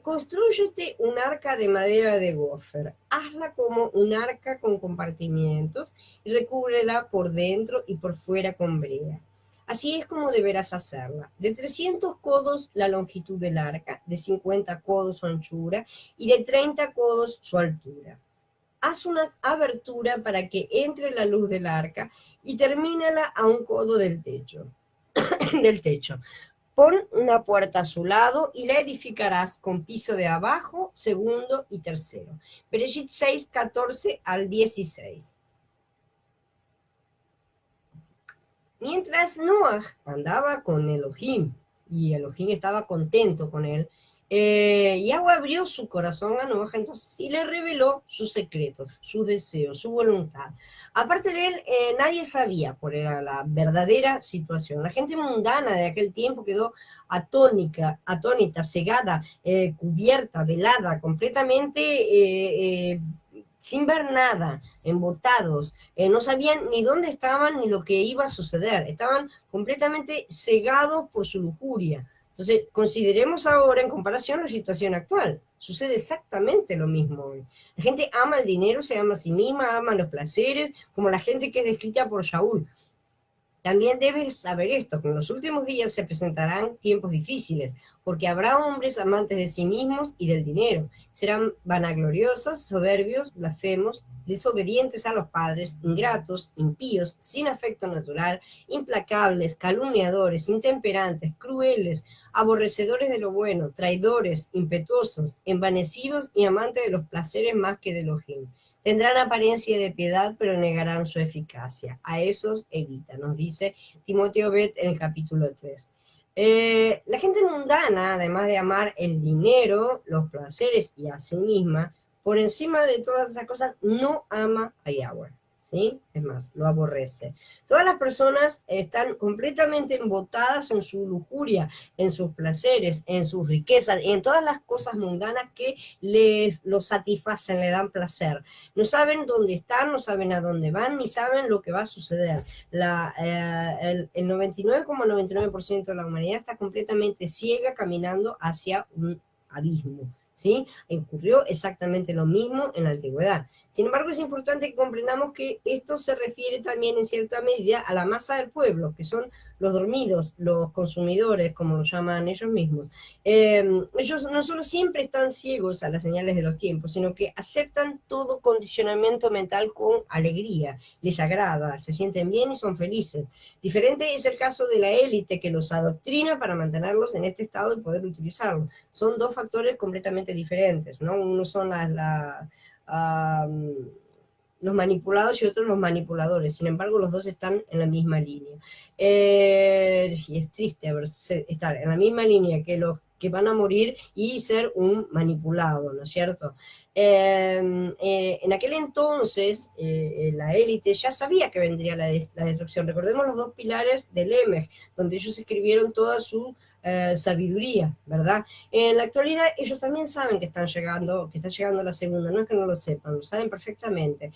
Constrúyete un arca de madera de gofer, hazla como un arca con compartimientos y recúbrela por dentro y por fuera con brea. Así es como deberás hacerla. De 300 codos la longitud del arca, de 50 codos su anchura y de 30 codos su altura. Haz una abertura para que entre la luz del arca y termínala a un codo del techo. Pon una puerta a su lado y la edificarás con piso de abajo, segundo y tercero. Bereshit 6, 14 al 16. Mientras Noah andaba con Elohim y Elohim estaba contento con él, Yahweh abrió su corazón a Noah entonces y le reveló sus secretos, sus deseos, su voluntad. Aparte de él, nadie sabía cuál era la verdadera situación. La gente mundana de aquel tiempo quedó atónita, cegada, cubierta, velada, completamente sin ver nada, embotados, no sabían ni dónde estaban ni lo que iba a suceder, estaban completamente cegados por su lujuria. Entonces, consideremos ahora en comparación la situación actual. Sucede exactamente lo mismo hoy. La gente ama el dinero, se ama a sí misma, ama los placeres, como la gente que es descrita por Shaul. También debes saber esto, que en los últimos días se presentarán tiempos difíciles, porque habrá hombres amantes de sí mismos y del dinero. Serán vanagloriosos, soberbios, blasfemos, desobedientes a los padres, ingratos, impíos, sin afecto natural, implacables, calumniadores, intemperantes, crueles, aborrecedores de lo bueno, traidores, impetuosos, envanecidos y amantes de los placeres más que de Elohim. Tendrán apariencia de piedad, pero negarán su eficacia. A esos evita, nos dice Timoteo Bet en el capítulo 3. La gente mundana, además de amar el dinero, los placeres y a sí misma, por encima de todas esas cosas, no ama a Yahweh, ¿sí? Es más, lo aborrece. Todas las personas están completamente embotadas en su lujuria, en sus placeres, en sus riquezas, en todas las cosas mundanas que los satisfacen, le dan placer. No saben dónde están, no saben a dónde van, ni saben lo que va a suceder. El 99,99% de la humanidad está completamente ciega caminando hacia un abismo. ¿Sí? Ocurrió exactamente lo mismo en la antigüedad. Sin embargo, es importante que comprendamos que esto se refiere también en cierta medida a la masa del pueblo, que son los dormidos, los consumidores, como lo llaman ellos mismos. Ellos no solo siempre están ciegos a las señales de los tiempos, sino que aceptan todo condicionamiento mental con alegría, les agrada, se sienten bien y son felices. Diferente es el caso de la élite que los adoctrina para mantenerlos en este estado y poder utilizarlo. Son dos factores completamente diferentes, ¿no? Uno son los manipulados y otros los manipuladores. Sin embargo, los dos están en la misma línea. Y es triste estar en la misma línea que los que van a morir y ser un manipulado, ¿no es cierto? En aquel entonces, la élite ya sabía que vendría la destrucción. Recordemos los dos pilares del Lemech, donde ellos escribieron toda su sabiduría, ¿verdad? En la actualidad ellos también saben que está llegando la segunda, no es que no lo sepan, lo saben perfectamente.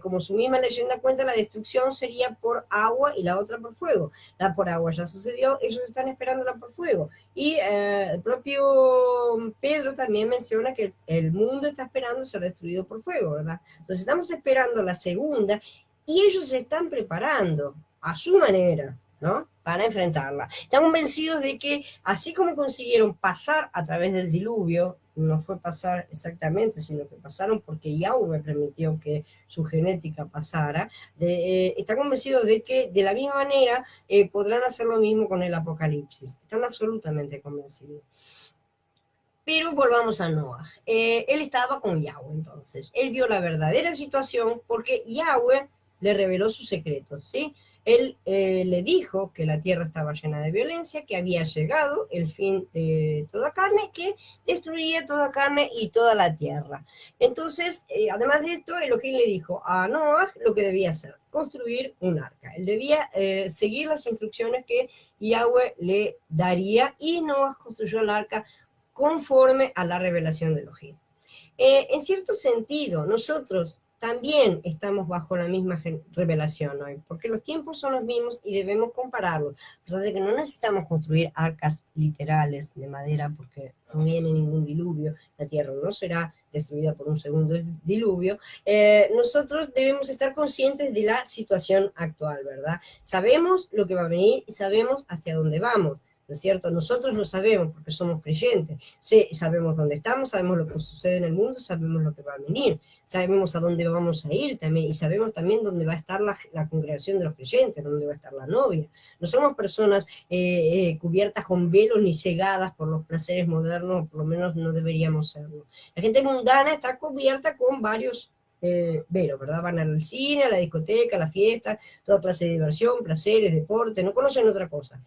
Como su misma leyenda cuenta, la destrucción sería por agua y la otra por fuego. La por agua ya sucedió, ellos están esperando la por fuego. Y el propio Pedro también menciona que el mundo está esperando ser destruido por fuego, ¿verdad? Entonces estamos esperando la segunda. y ellos se están preparando a su manera, ¿no?, para enfrentarla. Están convencidos de que así como consiguieron pasar a través del diluvio, no fue pasar exactamente, sino que pasaron porque Yahweh permitió que su genética pasara, están convencidos de que de la misma manera podrán hacer lo mismo con el Apocalipsis. Están absolutamente convencidos. Pero volvamos a Noah. Él estaba con Yahweh entonces. Él vio la verdadera situación porque Yahweh le reveló sus secretos, ¿sí? Él le dijo que la tierra estaba llena de violencia, que había llegado el fin de toda carne, que destruiría toda carne y toda la tierra. Entonces, además de esto, Elohim le dijo a Noah lo que debía hacer: construir un arca. Él debía seguir las instrucciones que Yahweh le daría, y Noah construyó el arca conforme a la revelación de Elohim. En cierto sentido, nosotros también estamos bajo la misma revelación hoy, porque los tiempos son los mismos y debemos compararlos. A pesar de que no necesitamos construir arcas literales de madera, porque no viene ningún diluvio, la tierra no será destruida por un segundo diluvio, nosotros debemos estar conscientes de la situación actual, ¿verdad? Sabemos lo que va a venir y sabemos hacia dónde vamos, ¿no es cierto? Nosotros lo sabemos porque somos creyentes, sabemos dónde estamos, sabemos lo que sucede en el mundo, sabemos lo que va a venir, sabemos a dónde vamos a ir también, y sabemos también dónde va a estar la congregación de los creyentes, dónde va a estar la novia. No somos personas cubiertas con velos ni cegadas por los placeres modernos, por lo menos no deberíamos serlo. La gente mundana está cubierta con varios velos, ¿verdad? Van al cine, a la discoteca, a la fiesta, toda clase de diversión, placeres, deporte, no conocen otra cosa.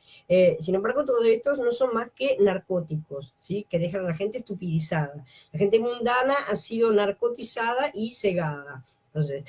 Sin embargo, todos estos no son más que narcóticos, ¿sí?, que dejan a la gente estupidizada. La gente mundana ha sido narcotizada y cegada. Entonces,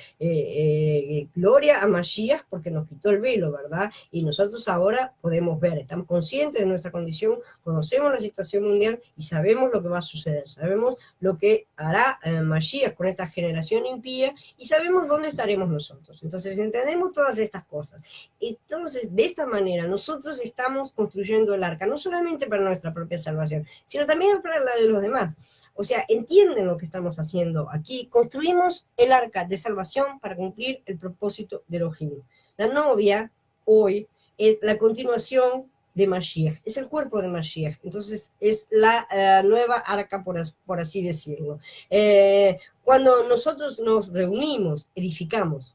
gloria a Mashiach porque nos quitó el velo, ¿verdad? Y nosotros ahora podemos ver, estamos conscientes de nuestra condición, conocemos la situación mundial y sabemos lo que va a suceder, sabemos lo que hará Mashiach con esta generación impía y sabemos dónde estaremos nosotros. Entonces, entendemos todas estas cosas. Entonces, de esta manera, nosotros estamos construyendo el arca, no solamente para nuestra propia salvación, sino también para la de los demás. O sea, entienden lo que estamos haciendo aquí. Construimos el arca de salvación para cumplir el propósito de Elohim. La novia hoy es la continuación de Mashiach, es el cuerpo de Mashiach, entonces es la nueva arca, por así decirlo. Cuando nosotros nos reunimos, edificamos,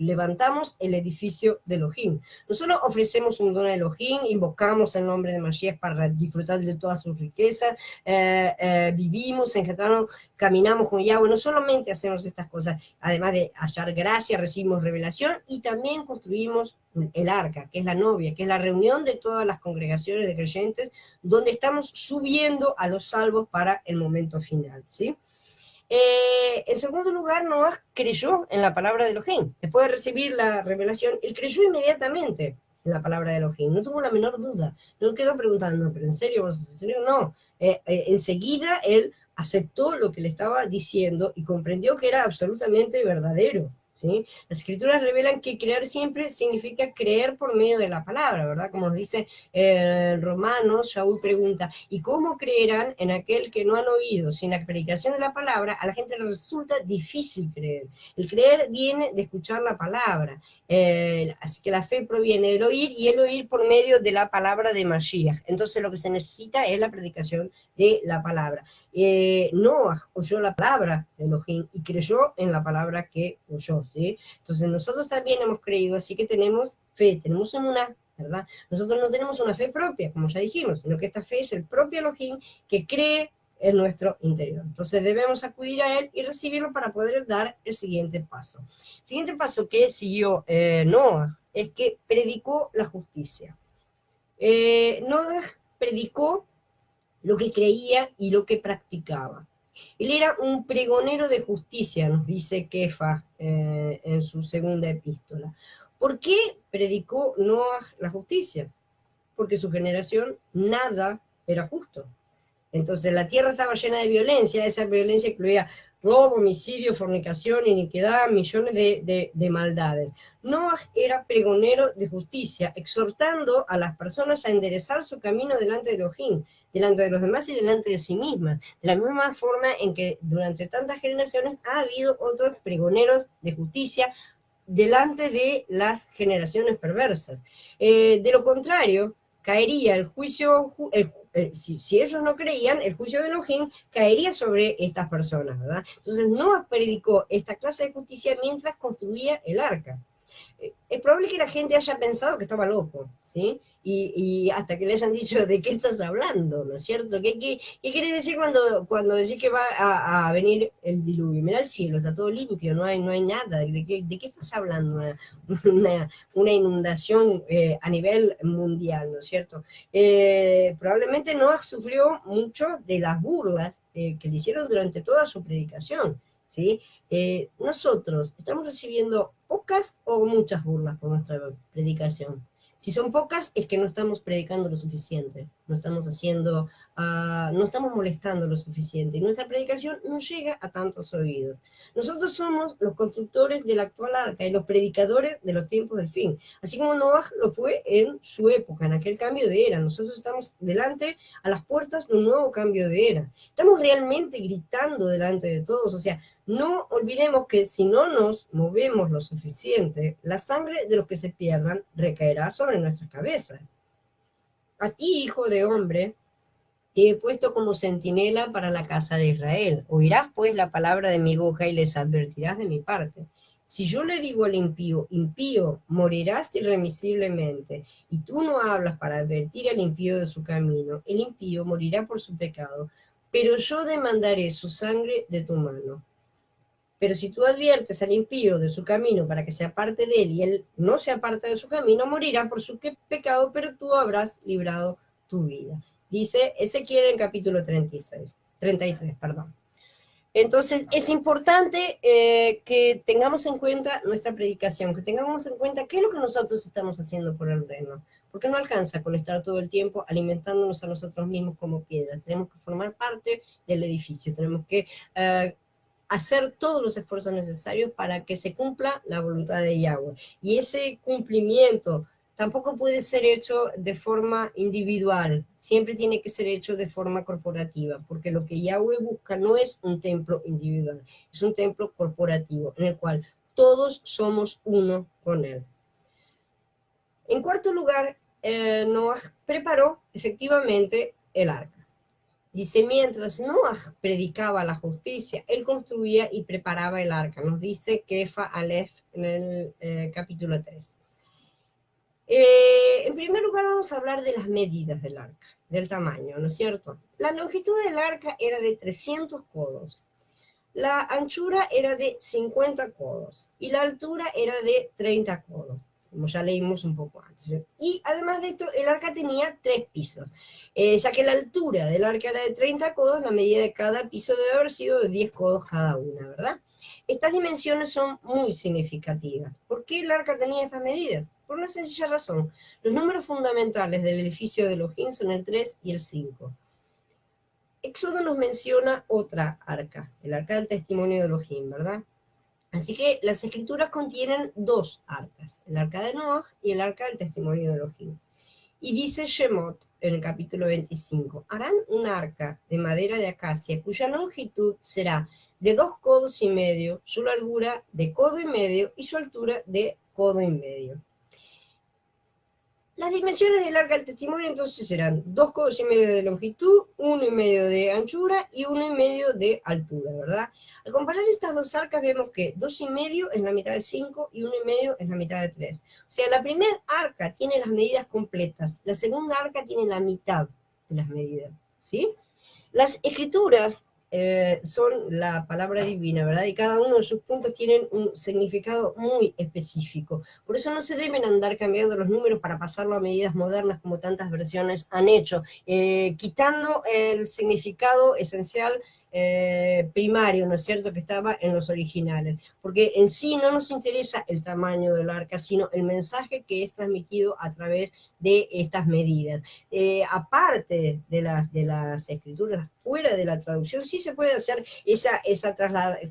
levantamos el edificio de Elohim. Nosotros ofrecemos un don a Elohim, invocamos el nombre de Mashiach para disfrutar de todas sus riquezas, vivimos, encontramos, caminamos con Yahweh. No solamente hacemos estas cosas, además de hallar gracia, recibimos revelación y también construimos el arca, que es la novia, que es la reunión de todas las congregaciones de creyentes, donde estamos subiendo a los salvos para el momento final, ¿sí? En segundo lugar, Noah creyó en la palabra de Elohim. Después de recibir la revelación, él creyó inmediatamente en la palabra de Elohim. No tuvo la menor duda. No quedó preguntando, ¿pero en serio? ¿En serio? No. Enseguida él aceptó lo que le estaba diciendo y comprendió que era absolutamente verdadero, ¿sí? Las escrituras revelan que creer siempre significa creer por medio de la palabra, ¿verdad? Como nos dice Romanos, Saúl pregunta, ¿y cómo creerán en aquel que no han oído? Sin la predicación de la palabra, a la gente le resulta difícil creer. El creer viene de escuchar la palabra, así que la fe proviene del oír y el oír por medio de la palabra de Mashiach. Entonces lo que se necesita es la predicación de la palabra. Noah oyó la palabra de Elohim y creyó en la palabra que oyó, ¿sí? Entonces nosotros también hemos creído, así que tenemos fe, tenemos una, ¿verdad? Nosotros no tenemos una fe propia, como ya dijimos, sino que esta fe es el propio Elohim que cree en nuestro interior. Entonces debemos acudir a él y recibirlo para poder dar el siguiente paso. El siguiente paso que siguió Noah es que predicó la justicia. Noah predicó lo que creía y lo que practicaba. Él era un pregonero de justicia, nos dice Kefa en su segunda epístola. ¿Por qué predicó Noah la justicia? Porque su generación nada era justo. Entonces la tierra estaba llena de violencia, esa violencia incluía robo, homicidio, fornicación, iniquidad, millones de maldades. Noah era pregonero de justicia, exhortando a las personas a enderezar su camino delante de Elohim, delante de los demás y delante de sí mismas, de la misma forma en que durante tantas generaciones ha habido otros pregoneros de justicia, delante de las generaciones perversas. De lo contrario, caería el juicio, si ellos no creían, el juicio de Elohim caería sobre estas personas, ¿verdad? Entonces Noah predicó esta clase de justicia mientras construía el arca. Es probable que la gente haya pensado que estaba loco, ¿sí? Y hasta que le hayan dicho, ¿de qué estás hablando? ¿No es cierto? ¿Qué quiere decir cuando decís que va a venir el diluvio? Mira el cielo, está todo limpio, no hay nada. ¿De qué estás hablando? Una inundación a nivel mundial, ¿no es cierto? Probablemente Noah sufrió mucho de las burlas que le hicieron durante toda su predicación, ¿sí? Nosotros estamos recibiendo pocas o muchas burlas por nuestra predicación. Si son pocas, es que no estamos predicando lo suficiente, no estamos no estamos molestando lo suficiente, y nuestra predicación no llega a tantos oídos. Nosotros somos los constructores del actual arca y los predicadores de los tiempos del fin, así como Noah lo fue en su época, en aquel cambio de era. Nosotros estamos delante, a las puertas de un nuevo cambio de era. Estamos realmente gritando delante de todos, o sea, no olvidemos que si no nos movemos lo suficiente, la sangre de los que se pierdan recaerá sobre nuestras cabezas. A ti, hijo de hombre, te he puesto como centinela para la casa de Israel. Oirás pues la palabra de mi boca y les advertirás de mi parte. Si yo le digo al impío, impío, morirás irremisiblemente, y tú no hablas para advertir al impío de su camino, el impío morirá por su pecado, pero yo demandaré su sangre de tu mano. Pero si tú adviertes al impío de su camino para que se aparte de él y él no se aparta de su camino, morirá por su pecado, pero tú habrás librado tu vida. Dice Ezequiel en capítulo 33, perdón. Entonces es importante que tengamos en cuenta nuestra predicación, que tengamos en cuenta qué es lo que nosotros estamos haciendo por el reino. Porque no alcanza con estar todo el tiempo alimentándonos a nosotros mismos como piedras. Tenemos que formar parte del edificio, tenemos que hacer todos los esfuerzos necesarios para que se cumpla la voluntad de Yahweh. Y ese cumplimiento tampoco puede ser hecho de forma individual, siempre tiene que ser hecho de forma corporativa, porque lo que Yahweh busca no es un templo individual, es un templo corporativo, en el cual todos somos uno con él. En cuarto lugar, Noah preparó efectivamente el arca. Dice, mientras Noah predicaba la justicia, él construía y preparaba el arca. Nos dice Kefa Aleph en el capítulo 3. En primer lugar vamos a hablar de las medidas del arca, del tamaño, ¿no es cierto? La longitud del arca era de 300 codos, la anchura era de 50 codos y la altura era de 30 codos, como ya leímos un poco antes. Y además de esto, el arca tenía 3 pisos, ya que la altura del arca era de 30 codos, la medida de cada piso debe haber sido de 10 codos cada una, ¿verdad? Estas dimensiones son muy significativas. ¿Por qué el arca tenía estas medidas? Por una sencilla razón. Los números fundamentales del edificio de Elohim son el 3 y el 5. Éxodo nos menciona otra arca, el arca del testimonio de Elohim, ¿verdad? Así que las escrituras contienen 2 arcas, el arca de Noah y el arca del testimonio de Elohim. Y dice Shemot en el capítulo 25, harán un arca de madera de acacia cuya longitud será de 2 codos y medio, su largura de codo y medio y su altura de codo y medio. Las dimensiones del arca del testimonio entonces serán 2 codos y medio de longitud, 1 y medio de anchura y 1 y medio de altura, ¿verdad? Al comparar estas 2 arcas vemos que 2 y medio es la mitad de 5 y 1 y medio es la mitad de 3. O sea, la primera arca tiene las medidas completas, la segunda arca tiene la mitad de las medidas, ¿sí? Las escrituras son la palabra divina, ¿verdad? Y cada uno de sus puntos tienen un significado muy específico. Por eso no se deben andar cambiando los números para pasarlo a medidas modernas como tantas versiones han hecho, quitando el significado esencial primario, ¿no es cierto?, que estaba en los originales, porque en sí no nos interesa el tamaño del arca, sino el mensaje que es transmitido a través de estas medidas. Aparte de las escrituras, fuera de la traducción, sí se puede hacer esa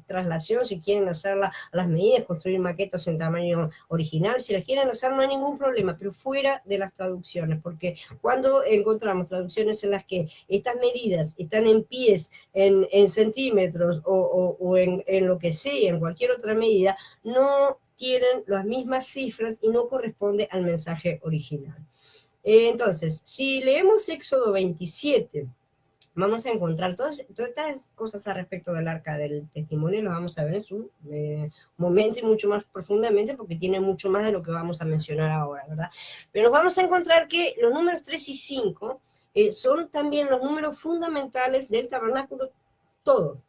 traslación, si quieren hacerla a las medidas, construir maquetas en tamaño original, si las quieren hacer no hay ningún problema, pero fuera de las traducciones, porque cuando encontramos traducciones en las que estas medidas están en pies, en centímetros o en lo que sea, en cualquier otra medida, no tienen las mismas cifras y no corresponde al mensaje original. Entonces, si leemos Éxodo 27, vamos a encontrar todas estas cosas al respecto del arca del testimonio, lo vamos a ver en su momento y mucho más profundamente, porque tiene mucho más de lo que vamos a mencionar ahora, ¿verdad? Pero nos vamos a encontrar que los números 3 y 5 son también los números fundamentales del tabernáculo todo.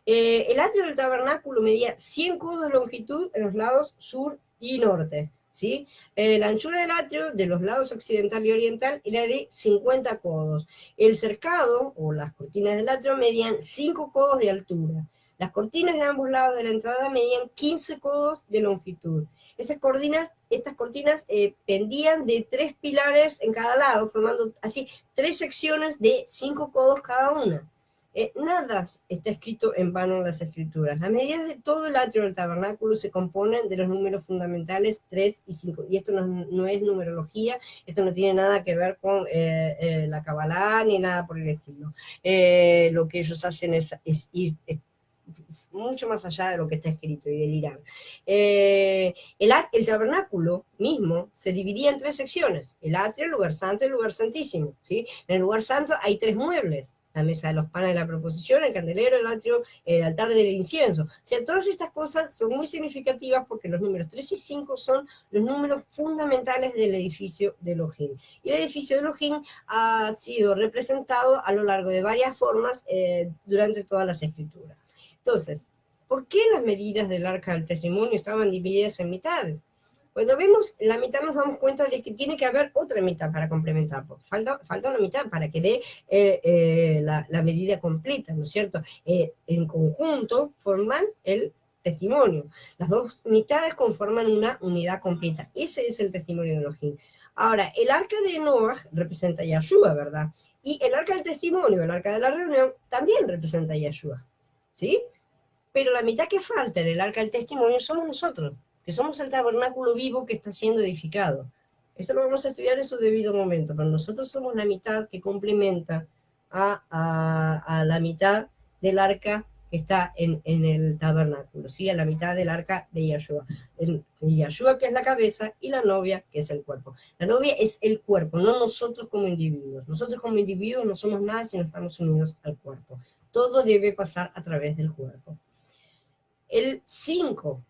El atrio del tabernáculo medía 100 codos de longitud en los lados sur y norte, ¿sí? La anchura del atrio de los lados occidental y oriental era de 50 codos. El cercado, o las cortinas del atrio, medían 5 codos de altura. Las cortinas de ambos lados de la entrada medían 15 codos de longitud. Estas cortinas pendían de 3 pilares en cada lado, formando así 3 secciones de 5 codos cada una. Nada está escrito en vano en las escrituras. Las medidas de todo el atrio del tabernáculo se componen de los números fundamentales 3 y 5. Y esto no es numerología, esto no tiene nada que ver con la Kabbalah ni nada por el estilo. Lo que ellos hacen es ir mucho más allá de lo que está escrito y delirán. El tabernáculo mismo se dividía en 3 secciones: el atrio, el lugar santo y el lugar santísimo, ¿sí? En el lugar santo hay 3 muebles: la mesa de los panes de la proposición, el candelero, el atrio, el altar del incienso. O sea, todas estas cosas son muy significativas porque los números 3 y 5 son los números fundamentales del edificio de Elohim. Y el edificio de Elohim ha sido representado a lo largo de varias formas durante todas las escrituras. Entonces, ¿por qué las medidas del arca del testimonio estaban divididas en mitades? Cuando vemos la mitad nos damos cuenta de que tiene que haber otra mitad para complementar. Falta una mitad para que dé la medida completa, ¿no es cierto? En conjunto forman el testimonio. Las dos mitades conforman una unidad completa. Ese es el testimonio de Elohim. Ahora, el arca de Noah representa a Yahshua, ¿verdad? Y el arca del testimonio, el arca de la reunión, también representa a Yahshua, ¿sí? Pero la mitad que falta en el arca del testimonio somos nosotros, que somos el tabernáculo vivo que está siendo edificado. Esto lo vamos a estudiar en su debido momento, pero nosotros somos la mitad que complementa a la mitad del arca que está en el tabernáculo, ¿sí? A la mitad del arca de Yahshua. Yahshua, que es la cabeza, y la novia, que es el cuerpo. La novia es el cuerpo, no nosotros como individuos. Nosotros como individuos no somos nada si no estamos unidos al cuerpo. Todo debe pasar a través del cuerpo. El 5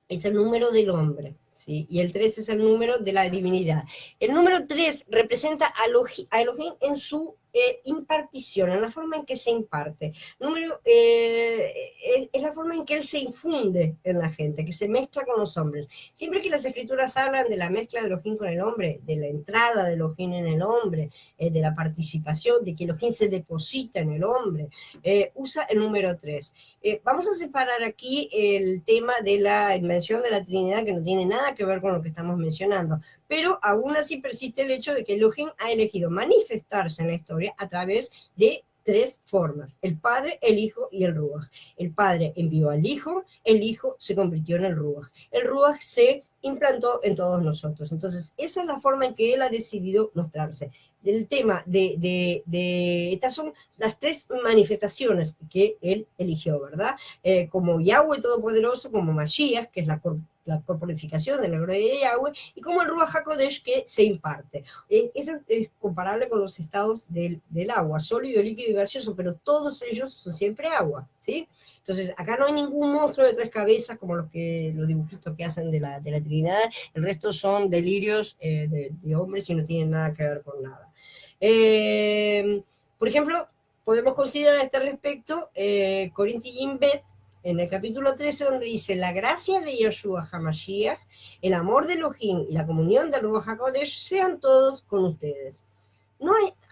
es el número del hombre, ¿sí? Y el 3 es el número de la divinidad. El número 3 representa a Elohim en su impartición, en la forma en que se imparte. Número, es la forma en que él se infunde en la gente, que se mezcla con los hombres. Siempre que las escrituras hablan de la mezcla de Elohim con el hombre, de la entrada de Elohim en el hombre, de la participación, de que Elohim se deposita en el hombre, usa el número 3. Vamos a separar aquí el tema de la invención de la Trinidad, que no tiene nada que ver con lo que estamos mencionando, pero aún así persiste el hecho de que Elohim ha elegido manifestarse en la historia a través de 3 formas: el Padre, el Hijo y el Ruach. El Padre envió al Hijo, el Hijo se convirtió en el Ruach se implantó en todos nosotros. Entonces, esa es la forma en que él ha decidido mostrarse. Del tema estas son las 3 manifestaciones que él eligió, ¿verdad? Como Yahweh Todopoderoso, como Mashiach, que es la corporificación de la gloria de Yahweh, y como el Ruach HaKodesh, que se imparte. Eso es comparable con los estados del agua: sólido, líquido y gaseoso, pero todos ellos son siempre agua, ¿sí? Entonces, acá no hay ningún monstruo de 3 cabezas como los dibujitos que hacen de la Trinidad. El resto son delirios de hombres y no tienen nada que ver con nada. Por ejemplo, podemos considerar a este respecto Corinti Yimbet, en el capítulo 13, donde dice: la gracia de Yahshua HaMashiach, el amor de Elohim y la comunión del Ruach HaKodesh sean todos con ustedes.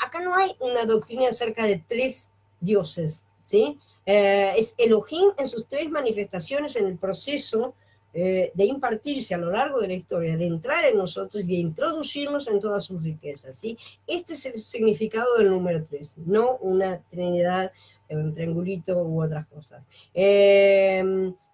Acá no hay una doctrina acerca de 3 dioses, ¿sí? Es Elohim en sus 3 manifestaciones en el proceso de impartirse a lo largo de la historia, de entrar en nosotros y de introducirnos en todas sus riquezas, ¿sí? Este es el significado del número 3, no una trinidad, un triangulito u otras cosas.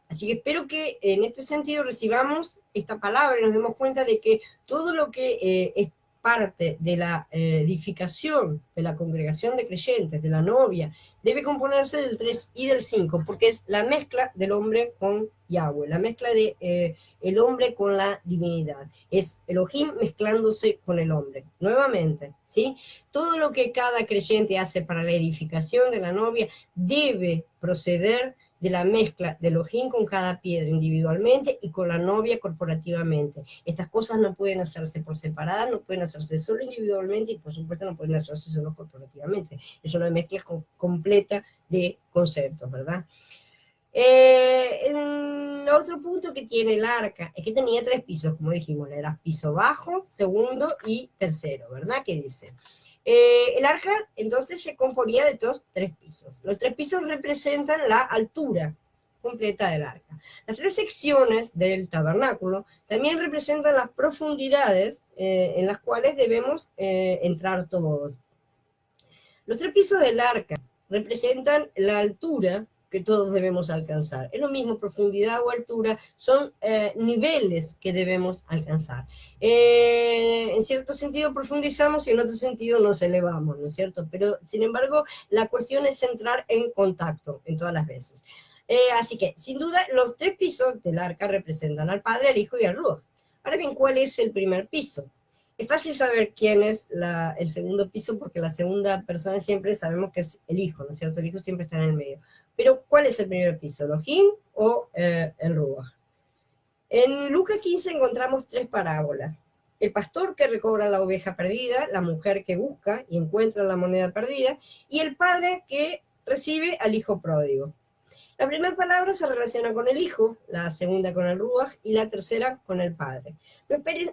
Así que espero que en este sentido recibamos esta palabra y nos demos cuenta de que todo lo que parte de la edificación de la congregación de creyentes, de la novia, debe componerse del 3 y del 5, porque es la mezcla del hombre con Yahweh, la mezcla de el hombre con la divinidad. Es Elohim mezclándose con el hombre. Nuevamente, ¿sí? Todo lo que cada creyente hace para la edificación de la novia debe proceder de la mezcla de Elohim con cada piedra individualmente y con la novia corporativamente. Estas cosas no pueden hacerse por separadas, no pueden hacerse solo individualmente y por supuesto no pueden hacerse solo corporativamente. Es una mezcla completa de conceptos, ¿verdad? Otro punto que tiene el arca es que tenía 3 pisos, como dijimos, era piso bajo, segundo y tercero, ¿verdad? ¿Qué dice? El arca entonces se componía de 3 pisos. Los 3 pisos representan la altura completa del arca. Las 3 secciones del tabernáculo también representan las profundidades en las cuales debemos entrar todos. Los 3 pisos del arca representan la altura que todos debemos alcanzar. Es lo mismo, profundidad o altura, son niveles que debemos alcanzar. En cierto sentido profundizamos y en otro sentido nos elevamos, ¿no es cierto? Pero, sin embargo, la cuestión es entrar en contacto en todas las veces. Así que, sin duda, los 3 pisos del arca representan al Padre, al Hijo y al Ruach. Ahora bien, ¿cuál es el primer piso? Es fácil saber quién es el segundo piso porque la segunda persona siempre sabemos que es el Hijo, ¿no es cierto? El Hijo siempre está en el medio. Pero, ¿cuál es el primer piso? ¿Elohim o el Ruach? En Lucas 15 encontramos 3 parábolas. El pastor que recobra la oveja perdida, la mujer que busca y encuentra la moneda perdida, y el padre que recibe al hijo pródigo. La primera palabra se relaciona con el hijo, la segunda con el Ruach y la tercera con el padre.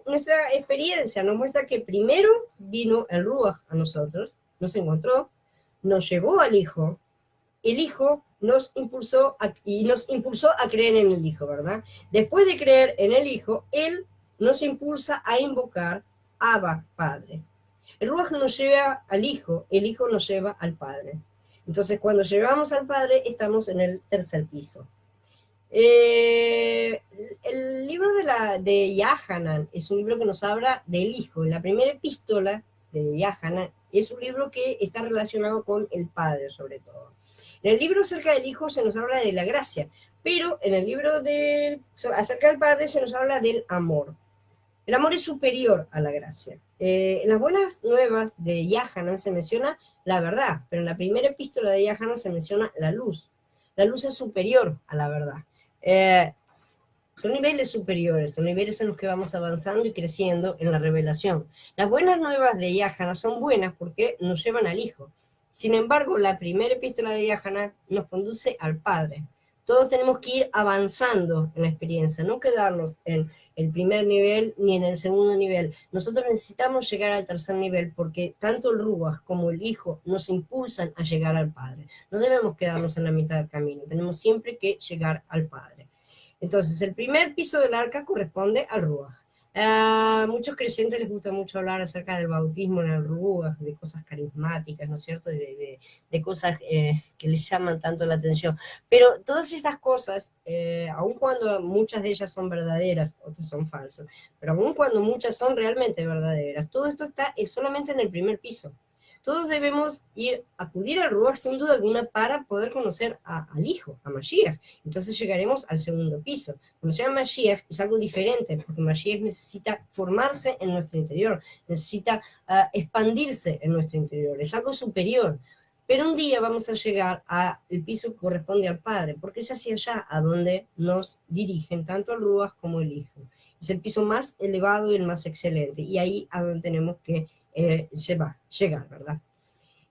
Nuestra experiencia nos muestra que primero vino el Ruach a nosotros, nos encontró, nos llevó al hijo, el hijo nos impulsó a creer en el hijo, ¿verdad? Después de creer en el hijo, él nos impulsa a invocar Abba, Padre. El Ruach nos lleva al hijo, el hijo nos lleva al padre. Entonces, cuando llegamos al Padre, estamos en el tercer piso. El libro de Yahanan es un libro que nos habla del Hijo. La primera epístola de Yahanan es un libro que está relacionado con el Padre, sobre todo. En el libro acerca del Hijo se nos habla de la gracia, pero en el libro acerca del Padre se nos habla del amor. El amor es superior a la gracia. En las buenas nuevas de Yahanan se menciona la verdad, pero en la primera epístola de Yahanan se menciona la luz. La luz es superior a la verdad. Son niveles superiores, son niveles en los que vamos avanzando y creciendo en la revelación. Las buenas nuevas de Yahanan son buenas porque nos llevan al Hijo. Sin embargo, la primera epístola de Yahanan nos conduce al Padre. Todos tenemos que ir avanzando en la experiencia, no quedarnos en el primer nivel ni en el segundo nivel. Nosotros necesitamos llegar al tercer nivel porque tanto el Ruach como el Hijo nos impulsan a llegar al Padre. No debemos quedarnos en la mitad del camino, tenemos siempre que llegar al Padre. Entonces, el primer piso del arca corresponde al Ruach. A muchos creyentes les gusta mucho hablar acerca del bautismo en el Ruach, de cosas carismáticas, ¿no es cierto? De cosas que les llaman tanto la atención. Pero todas estas cosas, aun cuando muchas de ellas son verdaderas, otras son falsas, pero aun cuando muchas son realmente verdaderas, todo esto está solamente en el primer piso. Todos debemos acudir al Ruach sin duda alguna para poder conocer al Hijo, a Mashiach. Entonces llegaremos al segundo piso. Cuando llega Mashiach es algo diferente, porque Mashiach necesita formarse en nuestro interior, necesita expandirse en nuestro interior, es algo superior. Pero un día vamos a llegar al piso que corresponde al Padre, porque es hacia allá a donde nos dirigen tanto el Ruach como el Hijo. Es el piso más elevado y el más excelente, y ahí a donde tenemos que llegar, ¿verdad?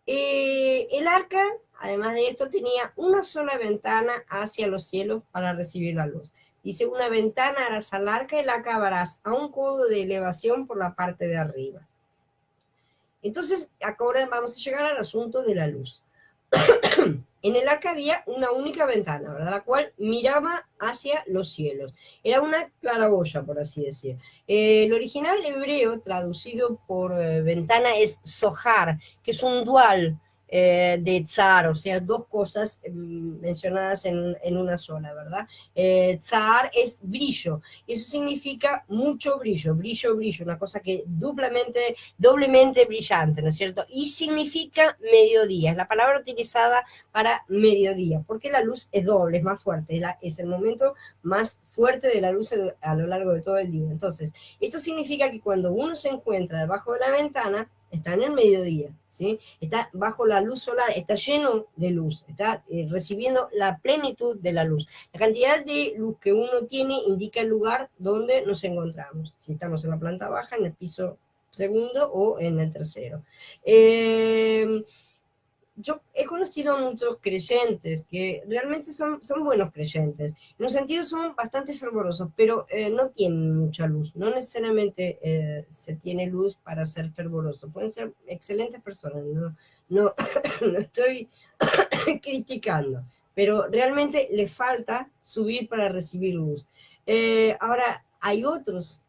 El arca, además de esto, tenía una sola ventana hacia los cielos para recibir la luz. Dice, una ventana harás al arca y la acabarás a un codo de elevación por la parte de arriba. Entonces, ahora vamos a llegar al asunto de la luz. En el arca había una única ventana, ¿verdad? La cual miraba hacia los cielos. Era una claraboya, por así decir. El original hebreo traducido por ventana es sohar, que es un dual, de Tsar, o sea, dos cosas mencionadas en una sola, ¿verdad? Tsar es brillo, y eso significa mucho brillo, brillo, brillo, una cosa que doblemente brillante, ¿no es cierto? Y significa mediodía, es la palabra utilizada para mediodía, porque la luz es doble, es más fuerte, es el momento más fuerte de la luz a lo largo de todo el día. Entonces, esto significa que cuando uno se encuentra debajo de la ventana, está en el mediodía, ¿sí? Está bajo la luz solar, está lleno de luz, está recibiendo la plenitud de la luz. La cantidad de luz que uno tiene indica el lugar donde nos encontramos, si estamos en la planta baja, en el piso segundo o en el tercero. Yo he conocido a muchos creyentes que realmente son buenos creyentes. En un sentido son bastante fervorosos, pero no tienen mucha luz. No necesariamente se tiene luz para ser fervoroso. Pueden ser excelentes personas. No, no estoy criticando, pero realmente le falta subir para recibir luz. Ahora, hay otros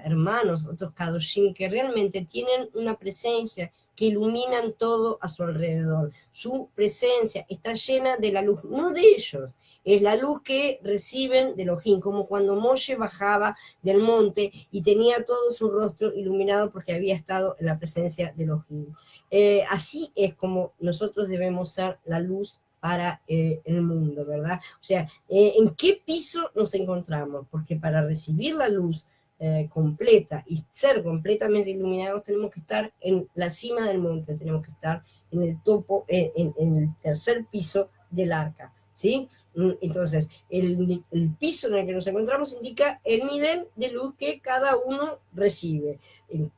hermanos, otros kadoshim, que realmente tienen una presencia que iluminan todo a su alrededor. Su presencia está llena de la luz, no de ellos, es la luz que reciben de Elohim, como cuando Moshe bajaba del monte y tenía todo su rostro iluminado porque había estado en la presencia de Elohim. Así es como nosotros debemos ser la luz para el mundo, ¿verdad? O sea, ¿en qué piso nos encontramos? Porque para recibir la luz completa y ser completamente iluminados, tenemos que estar en la cima del monte, tenemos que estar en el topo, en el tercer piso del arca, ¿sí? Entonces, el piso en el que nos encontramos indica el nivel de luz que cada uno recibe. En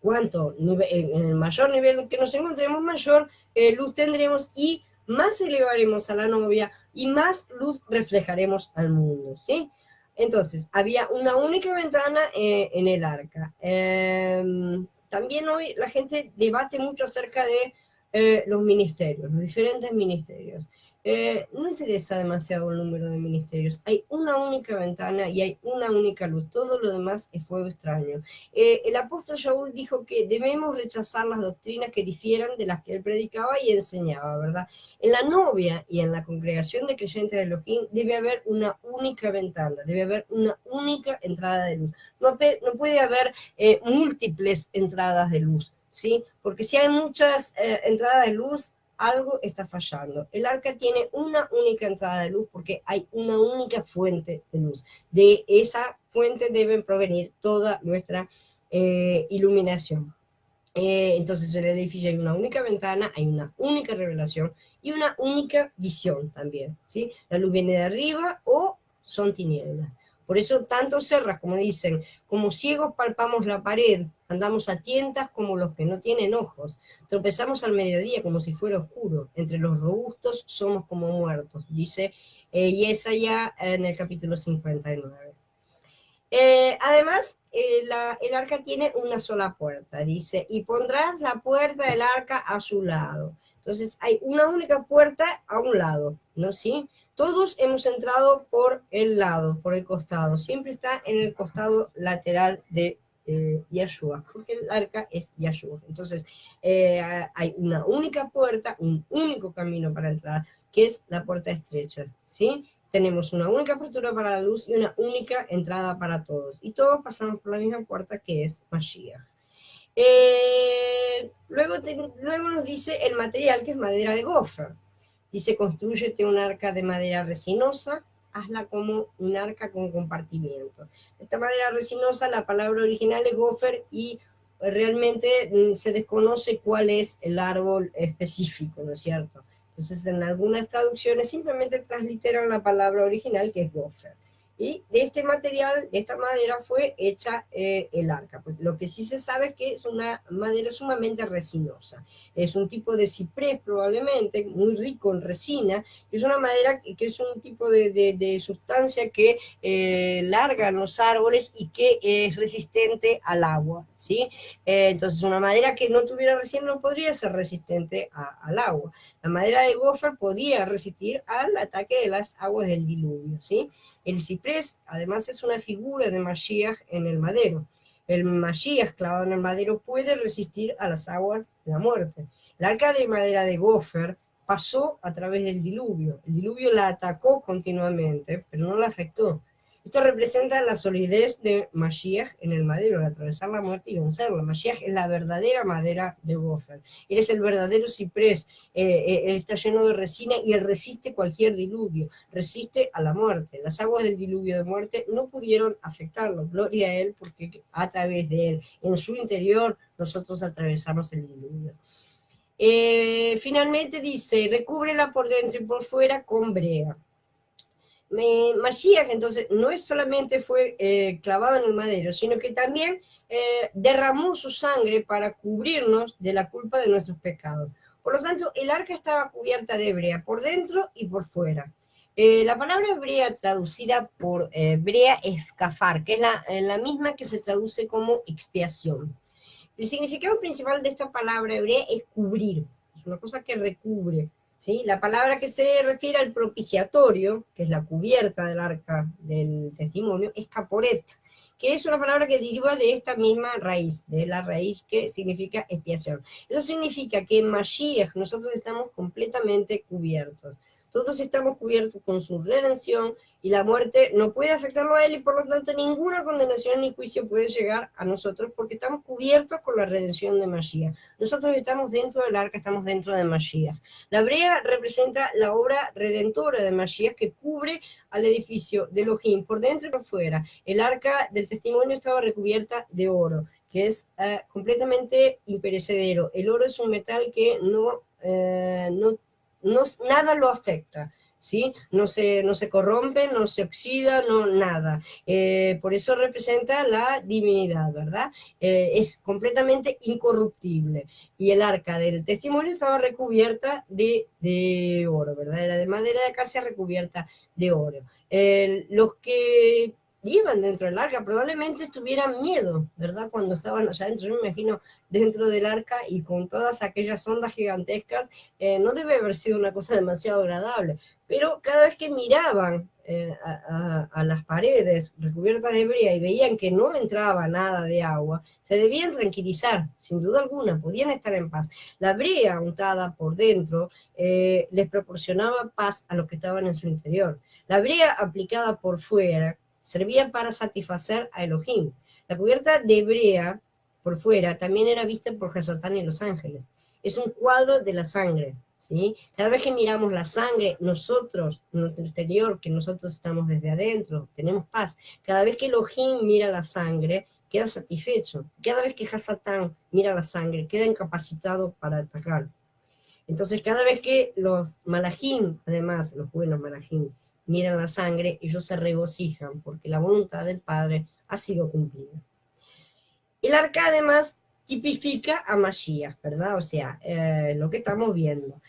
el mayor nivel que nos encontremos, mayor luz tendremos y más elevaremos a la novia y más luz reflejaremos al mundo, ¿sí? Entonces, había una única ventana en el arca. También hoy la gente debate mucho acerca de los ministerios, los diferentes ministerios. No interesa demasiado el número de ministerios. Hay una única ventana y hay una única luz. Todo lo demás es fuego extraño. El apóstol Shaul dijo que debemos rechazar las doctrinas que difieran de las que él predicaba y enseñaba, ¿verdad? En la novia y en la congregación de creyentes de Elohim debe haber una única ventana, debe haber una única entrada de luz. No puede haber múltiples entradas de luz, ¿sí? Porque si hay muchas entradas de luz, algo está fallando. El arca tiene una única entrada de luz porque hay una única fuente de luz. De esa fuente deben provenir toda nuestra iluminación. Entonces en el edificio hay una única ventana, hay una única revelación y una única visión también, ¿sí? La luz viene de arriba o son tinieblas. Por eso tantos cerras, como dicen, como ciegos palpamos la pared, andamos a tientas como los que no tienen ojos, tropezamos al mediodía como si fuera oscuro, entre los robustos somos como muertos, dice Yesaya en el capítulo 59. Además, el arca tiene una sola puerta, dice, y pondrás la puerta del arca a su lado. Entonces, hay una única puerta a un lado, ¿no? ¿Sí? Todos hemos entrado por el lado, por el costado. Siempre está en el costado lateral de Yeshua, porque el arca es Yeshua. Entonces, hay una única puerta, un único camino para entrar, que es la puerta estrecha, ¿sí? Tenemos una única apertura para la luz y una única entrada para todos. Y todos pasamos por la misma puerta que es Mashiach. Luego nos dice el material, que es madera de gofer. Dice, construyete un arca de madera resinosa, hazla como un arca con compartimiento. Esta madera resinosa, la palabra original es gofer y realmente se desconoce cuál es el árbol específico, ¿no es cierto? Entonces, en algunas traducciones simplemente transliteran la palabra original, que es gofer. Y de este material, de esta madera, fue hecha el arca. Pues lo que sí se sabe es que es una madera sumamente resinosa. Es un tipo de ciprés probablemente, muy rico en resina. Es una madera que es un tipo de sustancia que larga en los árboles y que es resistente al agua, ¿sí? Entonces, una madera que no tuviera resina no podría ser resistente al agua. La madera de gofer podía resistir al ataque de las aguas del diluvio, ¿sí? El ciprés, además, es una figura de Mashiach en el madero. El Mashiach clavado en el madero puede resistir a las aguas de la muerte. El arca de madera de Gofer pasó a través del diluvio. El diluvio la atacó continuamente, pero no la afectó. Esto representa la solidez de Mashiach en el madero, el atravesar la muerte y vencerla. Mashiach es la verdadera madera de Gofer. Él es el verdadero ciprés. Él está lleno de resina y él resiste cualquier diluvio, resiste a la muerte. Las aguas del diluvio de muerte no pudieron afectarlo. Gloria a él, porque a través de él, en su interior, nosotros atravesamos el diluvio. Finalmente dice, recúbrela por dentro y por fuera con brea. Mashiach entonces no es solamente fue clavado en el madero, sino que también derramó su sangre para cubrirnos de la culpa de nuestros pecados. Por lo tanto, el arca estaba cubierta de brea por dentro y por fuera. La palabra brea traducida por brea es kafar, que es la misma que se traduce como expiación. El significado principal de esta palabra hebrea es cubrir, es una cosa que recubre. ¿Sí? La palabra que se refiere al propiciatorio, que es la cubierta del arca del testimonio, es caporet, que es una palabra que deriva de esta misma raíz, de la raíz que significa expiación. Eso significa que en Mashiach nosotros estamos completamente cubiertos. Todos estamos cubiertos con su redención y la muerte no puede afectarlo a él y por lo tanto ninguna condenación ni juicio puede llegar a nosotros porque estamos cubiertos con la redención de Mashiach. Nosotros estamos dentro del arca, estamos dentro de Mashiach. La brea representa la obra redentora de Mashiach que cubre al edificio de Elohim por dentro y por fuera. El arca del testimonio estaba recubierta de oro, que es completamente imperecedero. El oro es un metal que nada lo afecta, ¿sí? No se corrompe, no se oxida, no nada. Por eso representa la divinidad, ¿verdad? Es completamente incorruptible. Y el arca del testimonio estaba recubierta de oro, ¿verdad? Era de madera de acacia recubierta de oro. Los que iban dentro del arca probablemente tuvieran miedo, ¿verdad? Cuando estaban allá adentro, yo me imagino dentro del arca y con todas aquellas ondas gigantescas, no debe haber sido una cosa demasiado agradable, pero cada vez que miraban a las paredes recubiertas de brea y veían que no entraba nada de agua, se debían tranquilizar, sin duda alguna, podían estar en paz. La brea untada por dentro les proporcionaba paz a los que estaban en su interior. La brea aplicada por fuera servía para satisfacer a Elohim. La cubierta de brea por fuera también era vista por Hasatán y los ángeles. Es un cuadro de la sangre, ¿sí? Cada vez que miramos la sangre, nosotros, en nuestro interior, que nosotros estamos desde adentro, tenemos paz. Cada vez que Elohim mira la sangre, queda satisfecho. Cada vez que Hasatán mira la sangre, queda incapacitado para atacar. Entonces, cada vez que los malajim, además, los buenos malajim, miran la sangre, ellos se regocijan porque la voluntad del Padre ha sido cumplida. El arca además tipifica a Mashiach, ¿verdad? O sea, lo que estamos viendo.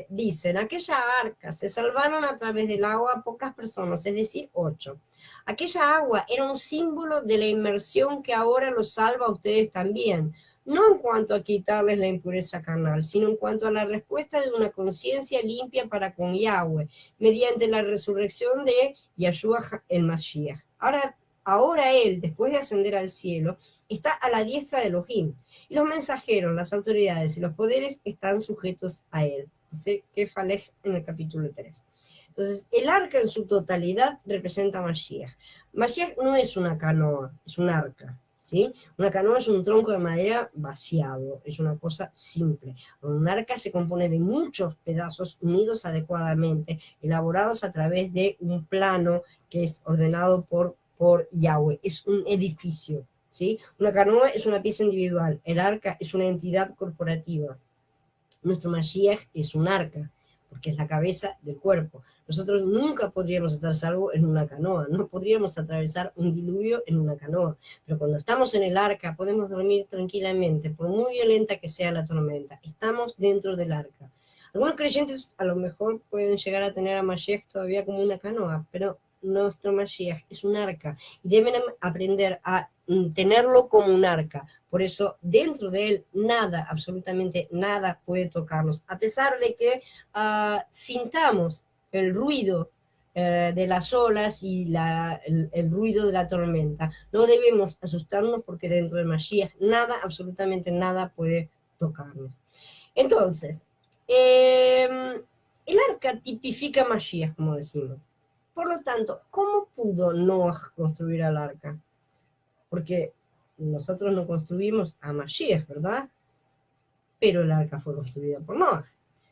Dicen, aquella arca se salvaron a través del agua pocas personas, es decir, 8. Aquella agua era un símbolo de la inmersión que ahora los salva a ustedes también, no en cuanto a quitarles la impureza carnal, sino en cuanto a la respuesta de una conciencia limpia para con Yahweh, mediante la resurrección de Yahshua el Mashiach. Ahora él, después de ascender al cielo, está a la diestra de Elohim, y los mensajeros, las autoridades y los poderes están sujetos a él. Dice Kefalej en el capítulo 3. Entonces, el arca en su totalidad representa a Mashiach. Mashiach no es una canoa, es un arca. ¿Sí? Una canoa es un tronco de madera vaciado, es una cosa simple. Un arca se compone de muchos pedazos unidos adecuadamente, elaborados a través de un plano que es ordenado por Yahweh. Es un edificio, ¿sí? Una canoa es una pieza individual, el arca es una entidad corporativa. Nuestro Mashiach es un arca, porque es la cabeza del cuerpo. Nosotros nunca podríamos estar salvos en una canoa, no podríamos atravesar un diluvio en una canoa, pero cuando estamos en el arca podemos dormir tranquilamente, por muy violenta que sea la tormenta, estamos dentro del arca. Algunos creyentes a lo mejor pueden llegar a tener a Mashiach todavía como una canoa, pero nuestro Mashiach es un arca y deben aprender a tenerlo como un arca. Por eso dentro de él nada, absolutamente nada puede tocarnos, a pesar de que sintamos el ruido de las olas y el ruido de la tormenta. No debemos asustarnos porque dentro de Mashiach nada, absolutamente nada puede tocarnos. Entonces, el arca tipifica Mashiach, como decimos. Por lo tanto, ¿cómo pudo Noah construir el arca? Porque nosotros no construimos a Mashiach, ¿verdad? Pero el arca fue construida por Noah.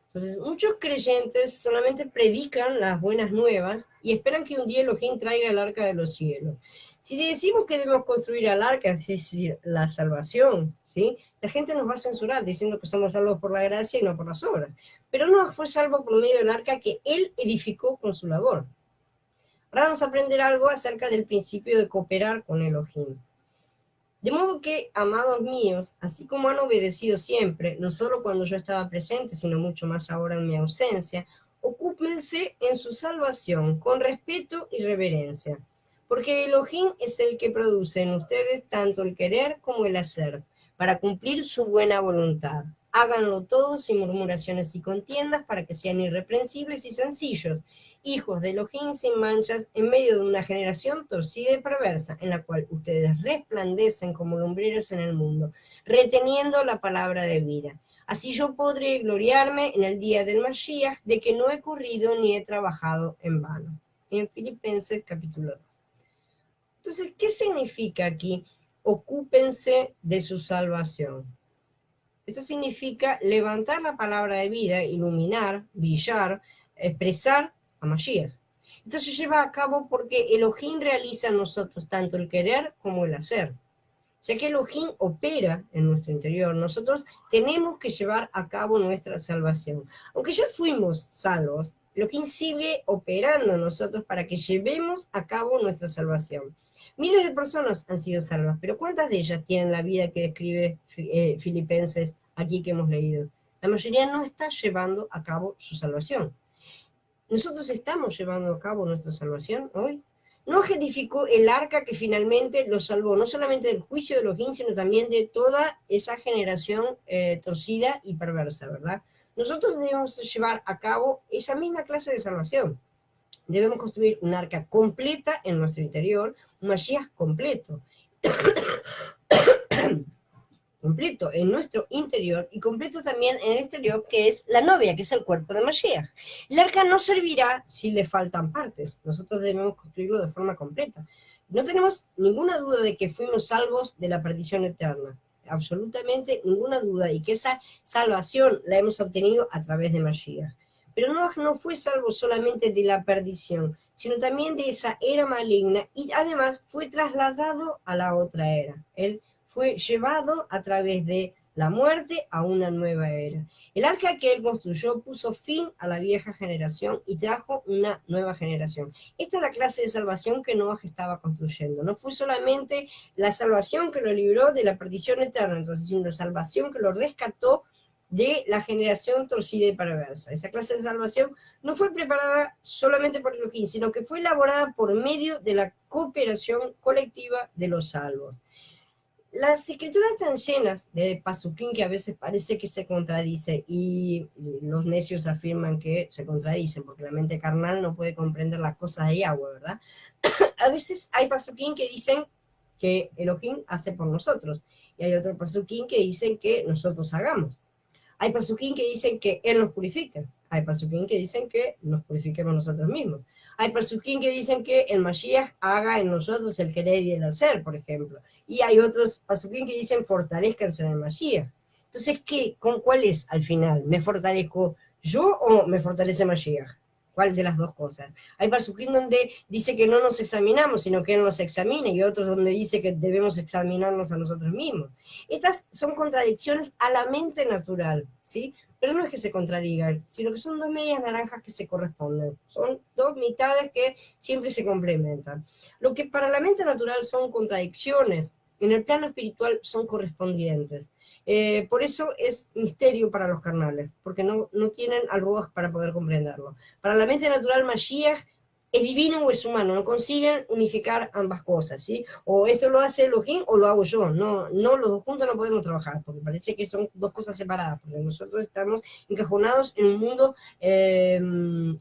Entonces, muchos creyentes solamente predican las buenas nuevas y esperan que un día Elohim traiga el arca de los cielos. Si decimos que debemos construir el arca, es decir, la salvación, ¿sí? La gente nos va a censurar diciendo que somos salvos por la gracia y no por las obras. Pero Noah fue salvo por medio del arca que él edificó con su labor. Ahora vamos a aprender algo acerca del principio de cooperar con Elohim. De modo que, amados míos, así como han obedecido siempre, no solo cuando yo estaba presente, sino mucho más ahora en mi ausencia, ocúpense en su salvación con respeto y reverencia, porque Elohim es el que produce en ustedes tanto el querer como el hacer, para cumplir su buena voluntad. Háganlo todos sin murmuraciones y contiendas, para que sean irreprensibles y sencillos, hijos de Elohim sin manchas, en medio de una generación torcida y perversa, en la cual ustedes resplandecen como lumbreras en el mundo, reteniendo la palabra de vida. Así yo podré gloriarme en el día del Mashiach de que no he corrido ni he trabajado en vano. En Filipenses capítulo 2. Entonces, ¿qué significa aquí? Ocúpense de su salvación. Esto significa levantar la palabra de vida, iluminar, brillar, expresar a Mashiach. Esto se lleva a cabo porque Elohim realiza en nosotros tanto el querer como el hacer. Ya que Elohim opera en nuestro interior, nosotros tenemos que llevar a cabo nuestra salvación. Aunque ya fuimos salvos, Elohim sigue operando en nosotros para que llevemos a cabo nuestra salvación. Miles de personas han sido salvas, pero ¿cuántas de ellas tienen la vida que describe Filipenses aquí que hemos leído? La mayoría no está llevando a cabo su salvación. ¿Nosotros estamos llevando a cabo nuestra salvación hoy? No edificó el arca que finalmente lo salvó, no solamente del juicio de Elohim, sino también de toda esa generación torcida y perversa, ¿verdad? Nosotros debemos llevar a cabo esa misma clase de salvación. Debemos construir un arca completa en nuestro interior, un Mashiach completo. Completo en nuestro interior y completo también en el exterior, que es la novia, que es el cuerpo de Mashiach. El arca no servirá si le faltan partes. Nosotros debemos construirlo de forma completa. No tenemos ninguna duda de que fuimos salvos de la perdición eterna. Absolutamente ninguna duda. Y que esa salvación la hemos obtenido a través de Mashiach. Pero no fue salvo solamente de la perdición, sino también de esa era maligna y además fue trasladado a la otra era. Él fue llevado a través de la muerte a una nueva era. El arca que él construyó puso fin a la vieja generación y trajo una nueva generación. Esta es la clase de salvación que Noah estaba construyendo. No fue solamente la salvación que lo libró de la perdición eterna, entonces, sino la salvación que lo rescató de la generación torcida y perversa. Esa clase de salvación no fue preparada solamente por Elohim, sino que fue elaborada por medio de la cooperación colectiva de los salvos. Las escrituras están llenas de pasuquín que a veces parece que se contradice y los necios afirman que se contradicen porque la mente carnal no puede comprender las cosas de Yahweh, ¿verdad? A veces hay pasuquín que dicen que Elohim hace por nosotros y hay otro pasuquín que dicen que nosotros hagamos. Hay pasuquín que dicen que Él nos purifica. Hay pasuquín que dicen que nos purifiquemos nosotros mismos. Hay pasuquín que dicen que el Mashiach haga en nosotros el querer y el hacer, por ejemplo. Y hay otros pasuquín que dicen fortalezcanse en el Mashiach. Entonces, ¿cuál es al final? ¿Me fortalezco yo o me fortalece Mashiach? ¿Cuál de las dos cosas? Hay pasuquín donde dice que no nos examinamos, sino que Él nos examina, y otros donde dice que debemos examinarnos a nosotros mismos. Estas son contradicciones a la mente natural, ¿sí? Pero no es que se contradigan, sino que son dos medias naranjas que se corresponden. Son dos mitades que siempre se complementan. Lo que para la mente natural son contradicciones, en el plano espiritual son correspondientes. Por eso es misterio para los carnales, porque no tienen al Ruach para poder comprenderlo. Para la mente natural, Mashiach es divino o es humano, no consiguen unificar ambas cosas, ¿sí? O esto lo hace Elohim o lo hago yo, no los dos juntos no podemos trabajar, porque parece que son dos cosas separadas, porque nosotros estamos encajonados en un mundo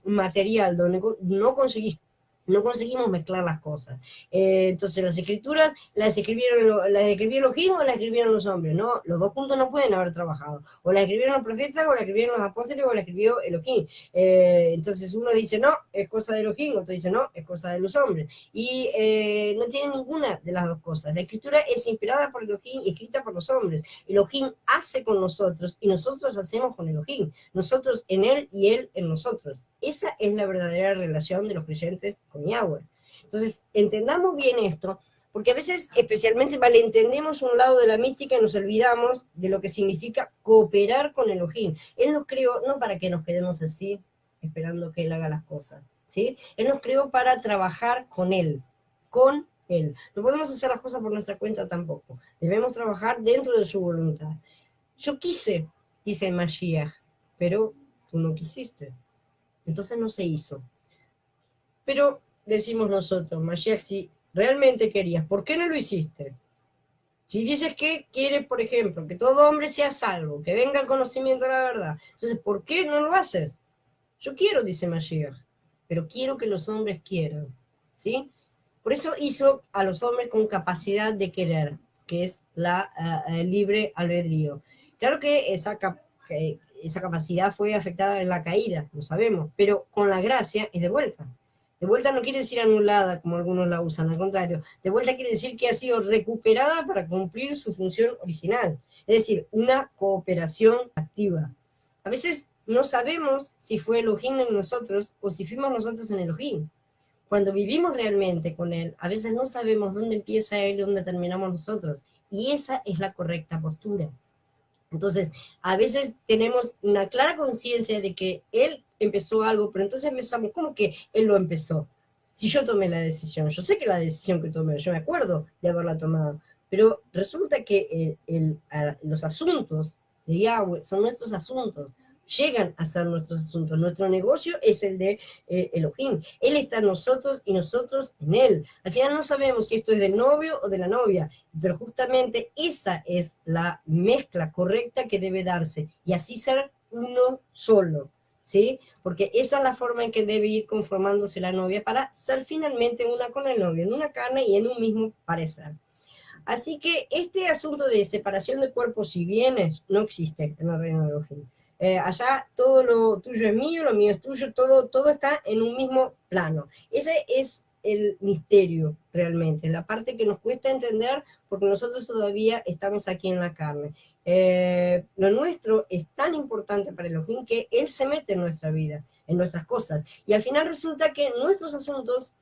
material, donde no conseguís No conseguimos mezclar las cosas. Entonces las escrituras las escribió Elohim o las escribieron los hombres. No, los dos puntos no pueden haber trabajado. O las escribieron los profetas, o las escribieron los apóstoles, o las escribió Elohim. Entonces uno dice, no, es cosa de Elohim, otro dice, no, es cosa de los hombres. Y no tiene ninguna de las dos cosas. La escritura es inspirada por Elohim y escrita por los hombres. Elohim hace con nosotros y nosotros hacemos con Elohim. Nosotros en él y él en nosotros. Esa es la verdadera relación de los creyentes con Yahweh. Entonces, entendamos bien esto, porque a veces, especialmente, malentendemos un lado de la mística y nos olvidamos de lo que significa cooperar con Elohim. Él nos creó no para que nos quedemos así, esperando que Él haga las cosas, ¿sí? Él nos creó para trabajar con Él, con Él. No podemos hacer las cosas por nuestra cuenta tampoco. Debemos trabajar dentro de su voluntad. Yo quise, dice el Mashiach, pero tú no quisiste. Entonces no se hizo. Pero decimos nosotros, Mashiach, si realmente querías, ¿por qué no lo hiciste? Si dices que quieres, por ejemplo, que todo hombre sea salvo, que venga el conocimiento de la verdad, entonces, ¿por qué no lo haces? Yo quiero, dice Mashiach, pero quiero que los hombres quieran, ¿sí? Por eso hizo a los hombres con capacidad de querer, que es la libre albedrío. Claro que esa capacidad fue afectada en la caída, lo sabemos, pero con la gracia es de vuelta. De vuelta no quiere decir anulada, como algunos la usan, al contrario. De vuelta quiere decir que ha sido recuperada para cumplir su función original. Es decir, una cooperación activa. A veces no sabemos si fue Elohim en nosotros o si fuimos nosotros en Elohim. Cuando vivimos realmente con Él, a veces no sabemos dónde empieza Él y dónde terminamos nosotros. Y esa es la correcta postura. Entonces, a veces tenemos una clara conciencia de que Él empezó algo, pero entonces empezamos, ¿cómo que Él lo empezó? Si yo tomé la decisión, yo sé que la decisión que tomé, yo me acuerdo de haberla tomado, pero resulta que los asuntos de Yahweh son nuestros asuntos, llegan a ser nuestros asuntos. Nuestro negocio es el de Elohim. Él está en nosotros y nosotros en Él. Al final no sabemos si esto es del novio o de la novia, pero justamente esa es la mezcla correcta que debe darse y así ser uno solo, ¿sí? Porque esa es la forma en que debe ir conformándose la novia para ser finalmente una con el novio, en una carne y en un mismo parecer. Así que este asunto de separación de cuerpos y bienes no existe en el reino de Elohim. Allá todo lo tuyo es mío, lo mío es tuyo, todo está en un mismo plano. Ese es el misterio realmente, la parte que nos cuesta entender porque nosotros todavía estamos aquí en la carne. Lo nuestro es tan importante para Elohim que Él se mete en nuestra vida, en nuestras cosas, y al final resulta que nuestros asuntos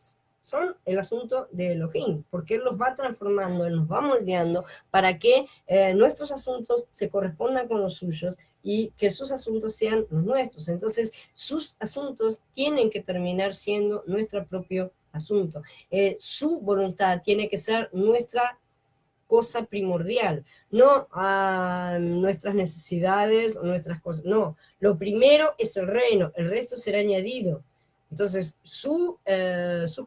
son el asunto de Elohim, porque Él los va transformando, Él nos va moldeando para que nuestros asuntos se correspondan con los suyos y que sus asuntos sean los nuestros. Entonces, sus asuntos tienen que terminar siendo nuestro propio asunto. Su voluntad tiene que ser nuestra cosa primordial, no a nuestras necesidades o nuestras cosas. No, lo primero es el reino, el resto será añadido. Entonces, sus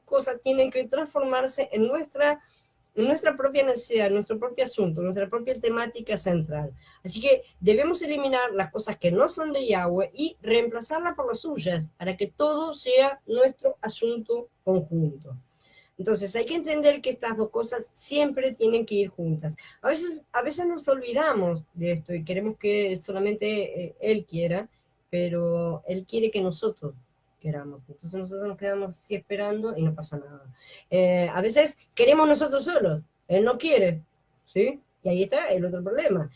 cosas tienen que transformarse en nuestra propia necesidad, en nuestro propio asunto, nuestra propia temática central. Así que debemos eliminar las cosas que no son de Yahweh y reemplazarlas por las suyas, para que todo sea nuestro asunto conjunto. Entonces hay que entender que estas dos cosas siempre tienen que ir juntas. A veces nos olvidamos de esto y queremos que solamente Él quiera, pero Él quiere que nosotros queramos. Entonces nosotros nos quedamos así esperando y no pasa nada. A veces queremos nosotros solos, Él no quiere, ¿sí? Y ahí está el otro problema.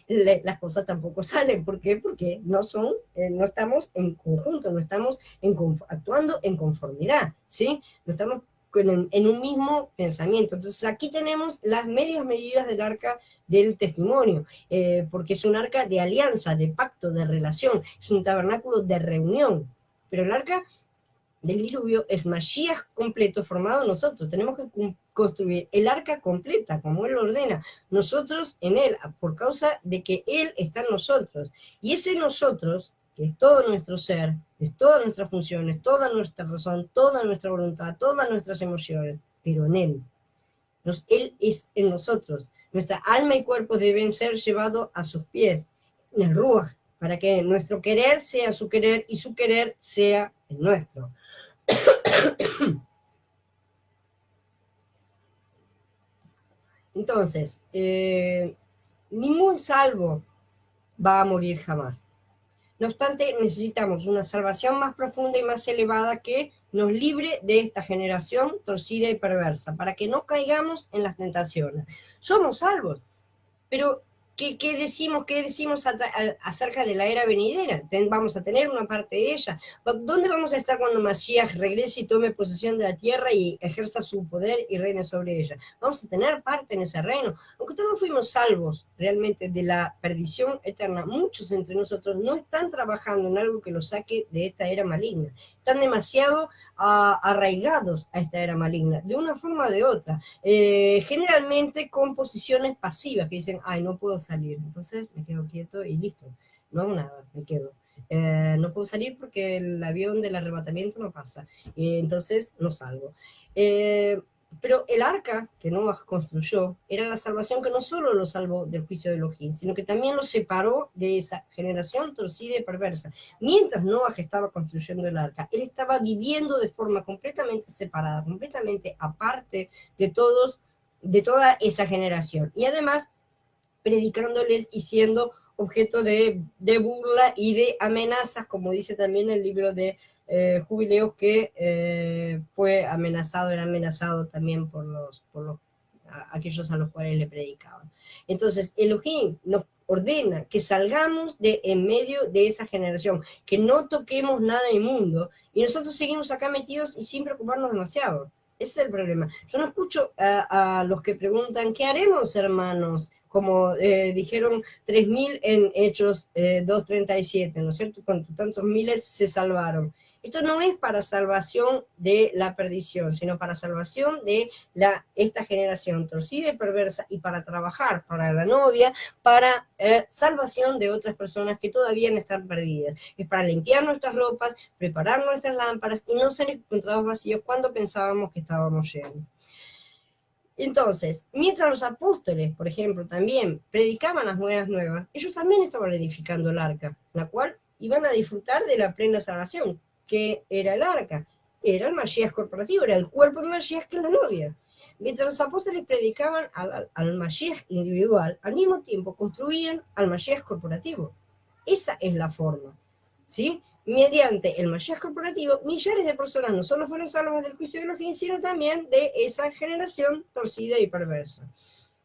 Las cosas tampoco salen. ¿Por qué? Porque no estamos en conjunto, no estamos actuando en conformidad, ¿sí? No estamos en un mismo pensamiento. Entonces aquí tenemos las medias medidas del arca del testimonio, porque es un arca de alianza, de pacto, de relación, es un tabernáculo de reunión. Pero el arca del diluvio es Mashiach completo formado nosotros. Tenemos que construir el arca completa, como Él lo ordena, nosotros en Él, por causa de que Él está en nosotros. Y ese nosotros, que es todo nuestro ser, es todas nuestras funciones, toda nuestra razón, toda nuestra voluntad, todas nuestras emociones, pero en Él. Él es en nosotros. Nuestra alma y cuerpo deben ser llevados a sus pies, en el Ruach, para que nuestro querer sea su querer y su querer sea el nuestro. Entonces, ningún salvo va a morir jamás. No obstante, necesitamos una salvación más profunda y más elevada que nos libre de esta generación torcida y perversa, para que no caigamos en las tentaciones. Somos salvos, pero ¿qué decimos acerca de la era venidera? Vamos a tener una parte de ella. ¿Dónde vamos a estar cuando Mashiach regrese y tome posesión de la tierra y ejerza su poder y reine sobre ella? Vamos a tener parte en ese reino. Aunque todos fuimos salvos realmente de la perdición eterna, muchos entre nosotros no están trabajando en algo que los saque de esta era maligna. Están demasiado arraigados a esta era maligna, de una forma o de otra. Generalmente con posiciones pasivas que dicen, ay, no puedo salir, entonces me quedo quieto y listo, no hago nada, me quedo. No puedo salir porque el avión del arrebatamiento no pasa, entonces no salgo. Pero el arca que Noah construyó era la salvación que no solo lo salvó del juicio de Elohim, sino que también lo separó de esa generación torcida y perversa. Mientras Noah estaba construyendo el arca, él estaba viviendo de forma completamente separada, completamente aparte de toda esa generación. Y además, predicándoles y siendo objeto de burla y de amenazas, como dice también el libro de Jubileos, que fue amenazado, era amenazado también por aquellos a los cuales le predicaban. Entonces, Elohim nos ordena que salgamos de en medio de esa generación, que no toquemos nada inmundo, y nosotros seguimos acá metidos y sin preocuparnos demasiado. Ese es el problema. Yo no escucho a los que preguntan, ¿qué haremos, hermanos? Como dijeron 3.000 en Hechos 2:37, ¿no es cierto? Con tantos miles se salvaron. Esto no es para salvación de la perdición, sino para salvación de esta generación torcida y perversa, y para trabajar para la novia, para salvación de otras personas que todavía no están perdidas. Es para limpiar nuestras ropas, preparar nuestras lámparas y no ser encontrados vacíos cuando pensábamos que estábamos llenos. Entonces, mientras los apóstoles, por ejemplo, también predicaban las buenas nuevas, ellos también estaban edificando el arca, la cual iban a disfrutar de la plena salvación. ¿Qué era el arca? Era el Mashiach corporativo, era el cuerpo del Mashiach, que es la novia. Mientras los apóstoles predicaban al Mashiach individual, al mismo tiempo construían al Mashiach corporativo. Esa es la forma, ¿sí? Mediante el Mashiach corporativo, millares de personas no solo fueron salvas del juicio de Elohim, sino también de esa generación torcida y perversa.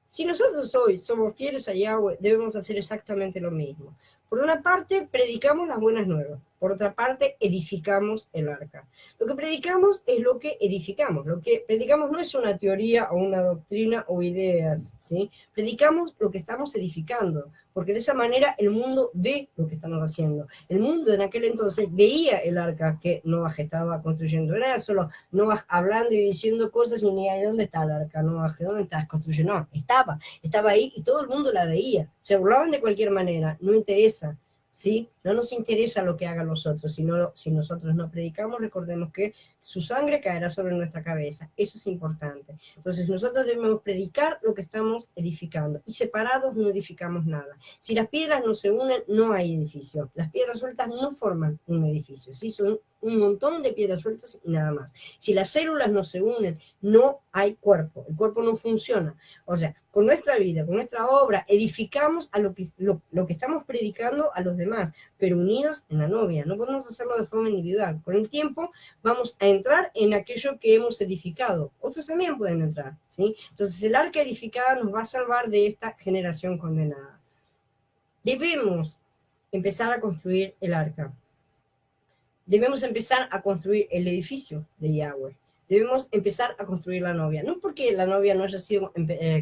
Si nosotros hoy somos fieles a Yahweh, debemos hacer exactamente lo mismo. Por una parte, predicamos las buenas nuevas. Por otra parte, edificamos el arca. Lo que predicamos es lo que edificamos. Lo que predicamos no es una teoría o una doctrina o ideas, ¿sí? Predicamos lo que estamos edificando, porque de esa manera el mundo ve lo que estamos haciendo. El mundo en aquel entonces veía el arca que Noah estaba construyendo. No era solo Noah hablando y diciendo cosas y ni de dónde está el arca, Noah, ¿de dónde estás construyendo? No, estaba ahí y todo el mundo la veía. Se burlaban de cualquier manera, no interesa. ¿Sí? No nos interesa lo que hagan los otros, sino si nosotros no predicamos, recordemos que su sangre caerá sobre nuestra cabeza. Eso es importante. Entonces nosotros debemos predicar lo que estamos edificando, y separados no edificamos nada. Si las piedras no se unen, no hay edificio. Las piedras sueltas no forman un edificio, ¿sí? Son un montón de piedras sueltas y nada más. Si las células no se unen, no hay cuerpo. El cuerpo no funciona. O sea, con nuestra vida, con nuestra obra, edificamos a lo que estamos predicando a los demás, pero unidos en la novia. No podemos hacerlo de forma individual. Con el tiempo vamos a entrar en aquello que hemos edificado. Otros también pueden entrar, ¿sí? Entonces el arca edificada nos va a salvar de esta generación condenada. Debemos empezar a construir el arca. Debemos empezar a construir el edificio de Yahweh. Debemos empezar a construir la novia. No porque la novia no haya sido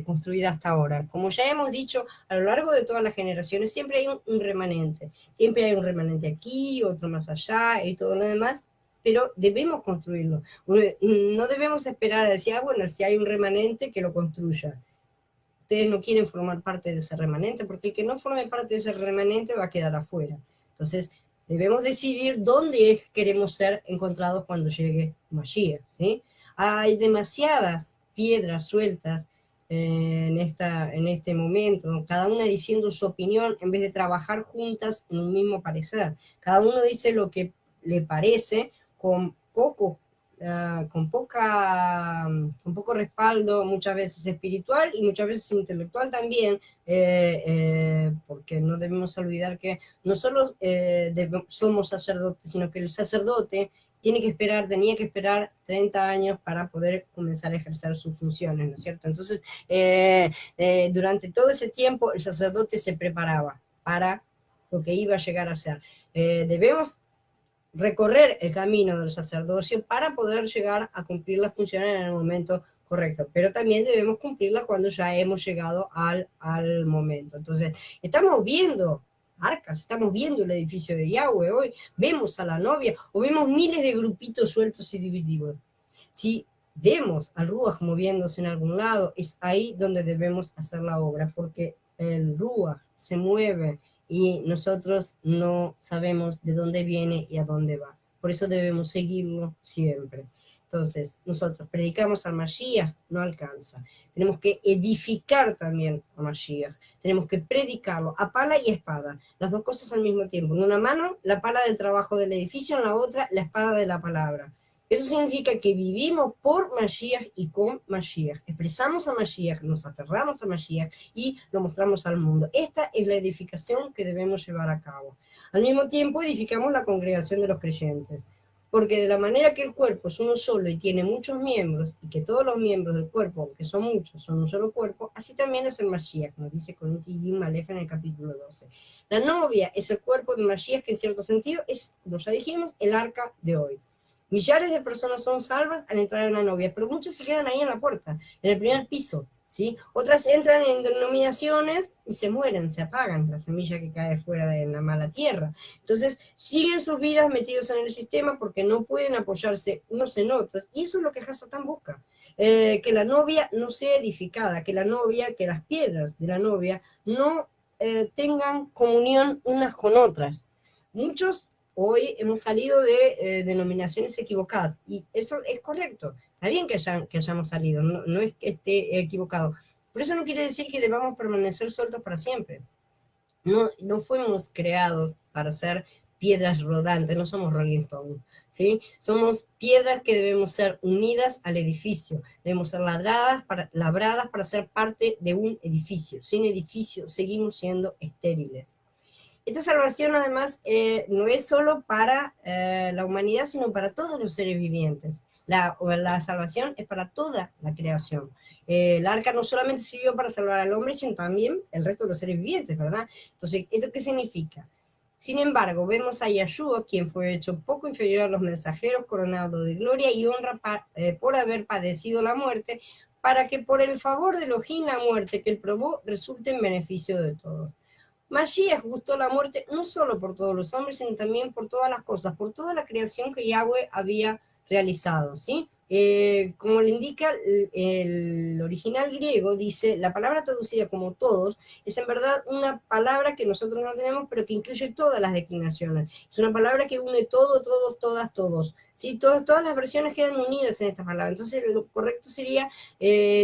construida hasta ahora. Como ya hemos dicho, a lo largo de todas las generaciones siempre hay un remanente. Siempre hay un remanente aquí, otro más allá y todo lo demás, pero debemos construirlo. No debemos esperar a decir, bueno, si hay un remanente, que lo construya. Ustedes no quieren formar parte de ese remanente, porque el que no forme parte de ese remanente va a quedar afuera. Entonces, debemos decidir dónde queremos ser encontrados cuando llegue Mashiach, ¿sí? Hay demasiadas piedras sueltas en este momento, cada una diciendo su opinión en vez de trabajar juntas en un mismo parecer. Cada uno dice lo que le parece con poco con poco respaldo, muchas veces espiritual y muchas veces intelectual también, porque no debemos olvidar que no solo somos sacerdotes, sino que el sacerdote tenía que esperar 30 años para poder comenzar a ejercer sus funciones, ¿no es cierto? Entonces, durante todo ese tiempo el sacerdote se preparaba para lo que iba a llegar a ser. Debemos recorrer el camino del sacerdocio para poder llegar a cumplir las funciones en el momento correcto, pero también debemos cumplirla cuando ya hemos llegado al momento. Entonces, estamos viendo arcas, estamos viendo el edificio de Yahweh hoy, vemos a la novia, o vemos miles de grupitos sueltos y divididos. Si vemos al Ruach moviéndose en algún lado, es ahí donde debemos hacer la obra, porque el Ruach se mueve y nosotros no sabemos de dónde viene y a dónde va. Por eso debemos seguirlo siempre. Entonces, nosotros predicamos al Mashiach, no alcanza. Tenemos que edificar también a Mashiach. Tenemos que predicarlo a pala y espada, las dos cosas al mismo tiempo. En una mano, la pala del trabajo del edificio, en la otra, la espada de la palabra. Eso significa que vivimos por Mashiach y con Mashiach. Expresamos a Mashiach, nos aferramos a Mashiach y lo mostramos al mundo. Esta es la edificación que debemos llevar a cabo. Al mismo tiempo, edificamos la congregación de los creyentes. Porque de la manera que el cuerpo es uno solo y tiene muchos miembros, y que todos los miembros del cuerpo, aunque son muchos, son un solo cuerpo, así también es el Mashiach, nos dice con un Tiyim Aleph en el capítulo 12. La novia es el cuerpo de Mashiach, que en cierto sentido es, como ya dijimos, el arca de hoy. Millares de personas son salvas al entrar en la novia, pero muchos se quedan ahí en la puerta, en el primer piso, ¿sí? Otras entran en denominaciones y se mueren, se apagan, la semilla que cae fuera de la mala tierra. Entonces, siguen sus vidas metidos en el sistema porque no pueden apoyarse unos en otros, y eso es lo que Hasatán busca, que la novia no sea edificada, que las piedras de la novia no tengan comunión unas con otras. Muchos hoy hemos salido de denominaciones equivocadas, y eso es correcto. Está bien que hayamos salido, no es que esté equivocado. Pero eso no quiere decir que debamos permanecer sueltos para siempre. No fuimos creados para ser piedras rodantes, no somos Rolling Stones, ¿sí? Somos piedras que debemos ser unidas al edificio, debemos ser labradas para ser parte de un edificio. Sin edificio seguimos siendo estériles. Esta salvación, además, no es solo para la humanidad, sino para todos los seres vivientes. La salvación es para toda la creación. El arca no solamente sirvió para salvar al hombre, sino también el resto de los seres vivientes, ¿verdad? Entonces, ¿esto qué significa? Sin embargo, vemos a Yahshua, quien fue hecho poco inferior a los mensajeros, coronado de gloria y honra por haber padecido la muerte, para que por el favor de Elohim la muerte que él probó resulte en beneficio de todos. Mashiach gustó la muerte no solo por todos los hombres, sino también por todas las cosas, por toda la creación que Yahweh había realizado, ¿sí? Como le indica el original griego, dice, la palabra traducida como todos, es en verdad una palabra que nosotros no tenemos, pero que incluye todas las declinaciones. Es una palabra que une todo, todos, todas, todos, ¿sí? Todas las versiones quedan unidas en esta palabra. Entonces, lo correcto sería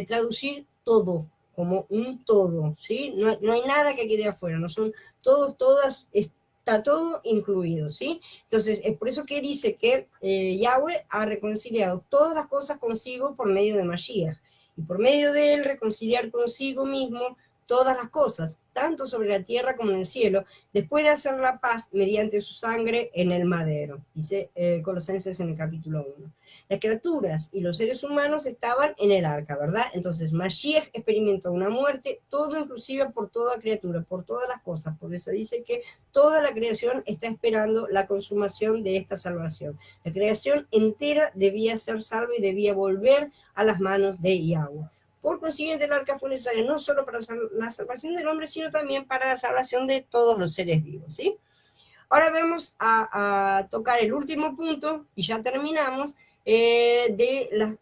traducir todo, como un todo, ¿sí? No hay nada que quede afuera, no son todos, todas, está todo incluido, ¿sí? Entonces, es por eso que dice que Yahweh ha reconciliado todas las cosas consigo por medio de Mashiach, y por medio de él reconciliar consigo mismo todas las cosas, tanto sobre la tierra como en el cielo, después de hacer la paz mediante su sangre en el madero, dice Colosenses en el capítulo 1. Las criaturas y los seres humanos estaban en el arca, ¿verdad? Entonces Mashiach experimentó una muerte, todo inclusive por toda criatura, por todas las cosas. Por eso dice que toda la creación está esperando la consumación de esta salvación. La creación entera debía ser salva y debía volver a las manos de Yahweh. Por consiguiente, el arca fue necesaria no solo para la salvación del hombre, sino también para la salvación de todos los seres vivos, ¿sí? Ahora vamos a tocar el último punto, y ya terminamos,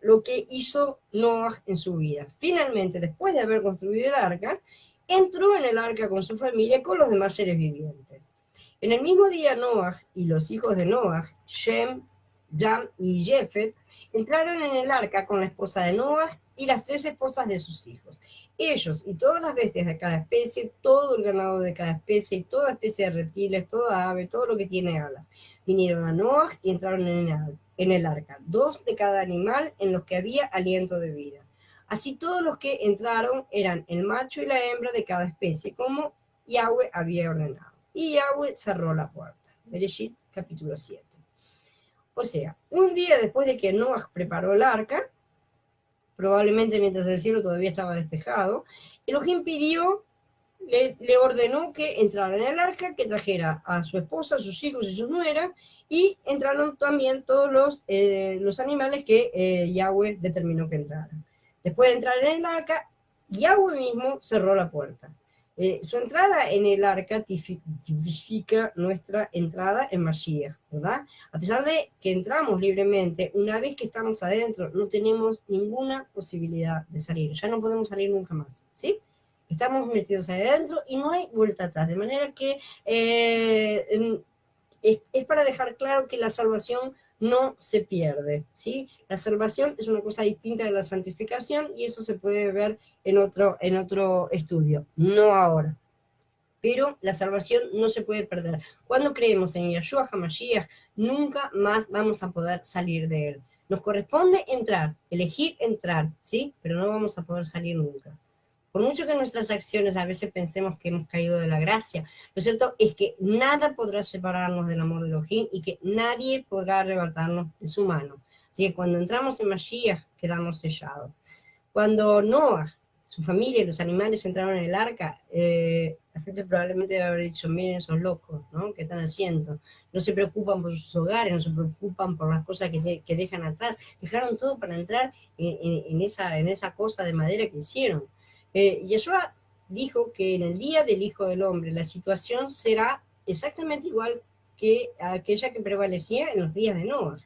lo que hizo Noah en su vida. Finalmente, después de haber construido el arca, entró en el arca con su familia, con los demás seres vivientes. En el mismo día, Noah y los hijos de Noah, Shem, Jam y Jefet, entraron en el arca con la esposa de Noah y las 3 esposas de sus hijos. Ellos y todas las bestias de cada especie, todo el ganado de cada especie, toda especie de reptiles, toda ave, todo lo que tiene alas, vinieron a Noah y entraron en en el arca, 2 de cada animal en los que había aliento de vida. Así todos los que entraron eran el macho y la hembra de cada especie, como Yahweh había ordenado. Y Yahweh cerró la puerta. Bereshit, capítulo 7. O sea, un día después de que Noah preparó el arca, probablemente mientras el cielo todavía estaba despejado, Elohim pidió, le ordenó que entrara en el arca, que trajera a su esposa, a sus hijos y sus nueras, y entraron también todos los animales que Yahweh determinó que entraran. Después de entrar en el arca, Yahweh mismo cerró la puerta. Su entrada en el arca tipifica nuestra entrada en Mashiach, ¿verdad? A pesar de que entramos libremente, una vez que estamos adentro, no tenemos ninguna posibilidad de salir. Ya no podemos salir nunca más, ¿sí? Estamos metidos ahí adentro y no hay vuelta atrás. De manera que es para dejar claro que la salvación no se pierde, ¿sí? La salvación es una cosa distinta de la santificación y eso se puede ver en otro estudio, no ahora. Pero la salvación no se puede perder. Cuando creemos en Yeshua HaMashiach, nunca más vamos a poder salir de él. Nos corresponde entrar, elegir entrar, ¿sí? Pero no vamos a poder salir nunca. Por mucho que nuestras acciones a veces pensemos que hemos caído de la gracia, lo cierto es que nada podrá separarnos del amor de Elohim y que nadie podrá arrebatarnos de su mano. Así que cuando entramos en Mashiach, quedamos sellados. Cuando Noah, su familia y los animales entraron en el arca, la gente probablemente debe haber dicho, miren esos locos, ¿no? ¿Qué están haciendo? No se preocupan por sus hogares, no se preocupan por las cosas que dejan atrás. Dejaron todo para entrar en esa cosa de madera que hicieron. Yeshua dijo que en el día del Hijo del Hombre la situación será exactamente igual que aquella que prevalecía en los días de Noah.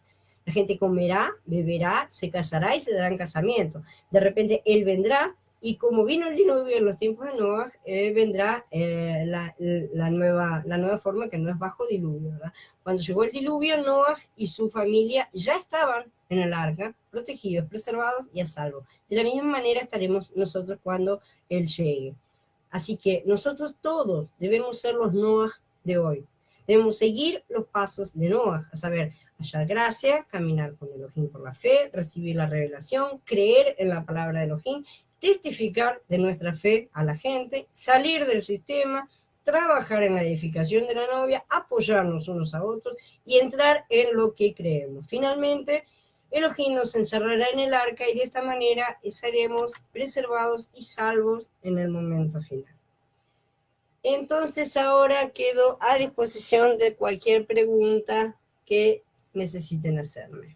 La gente comerá, beberá, se casará y se darán casamiento. De repente Él vendrá y como vino el diluvio en los tiempos de Noah, vendrá la nueva forma que no es bajo diluvio, ¿verdad? Cuando llegó el diluvio, Noah y su familia ya estaban en el arca, protegidos, preservados y a salvo. De la misma manera estaremos nosotros cuando Él llegue. Así que nosotros todos debemos ser los Noah de hoy. Debemos seguir los pasos de Noah, a saber, hallar gracia, caminar con Elohim por la fe, recibir la revelación, creer en la palabra de Elohim, testificar de nuestra fe a la gente, salir del sistema, trabajar en la edificación de la novia, apoyarnos unos a otros y entrar en lo que creemos. Finalmente, Elohim nos encerrará en el arca y de esta manera seremos preservados y salvos en el momento final. Entonces ahora quedo a disposición de cualquier pregunta que necesiten hacerme.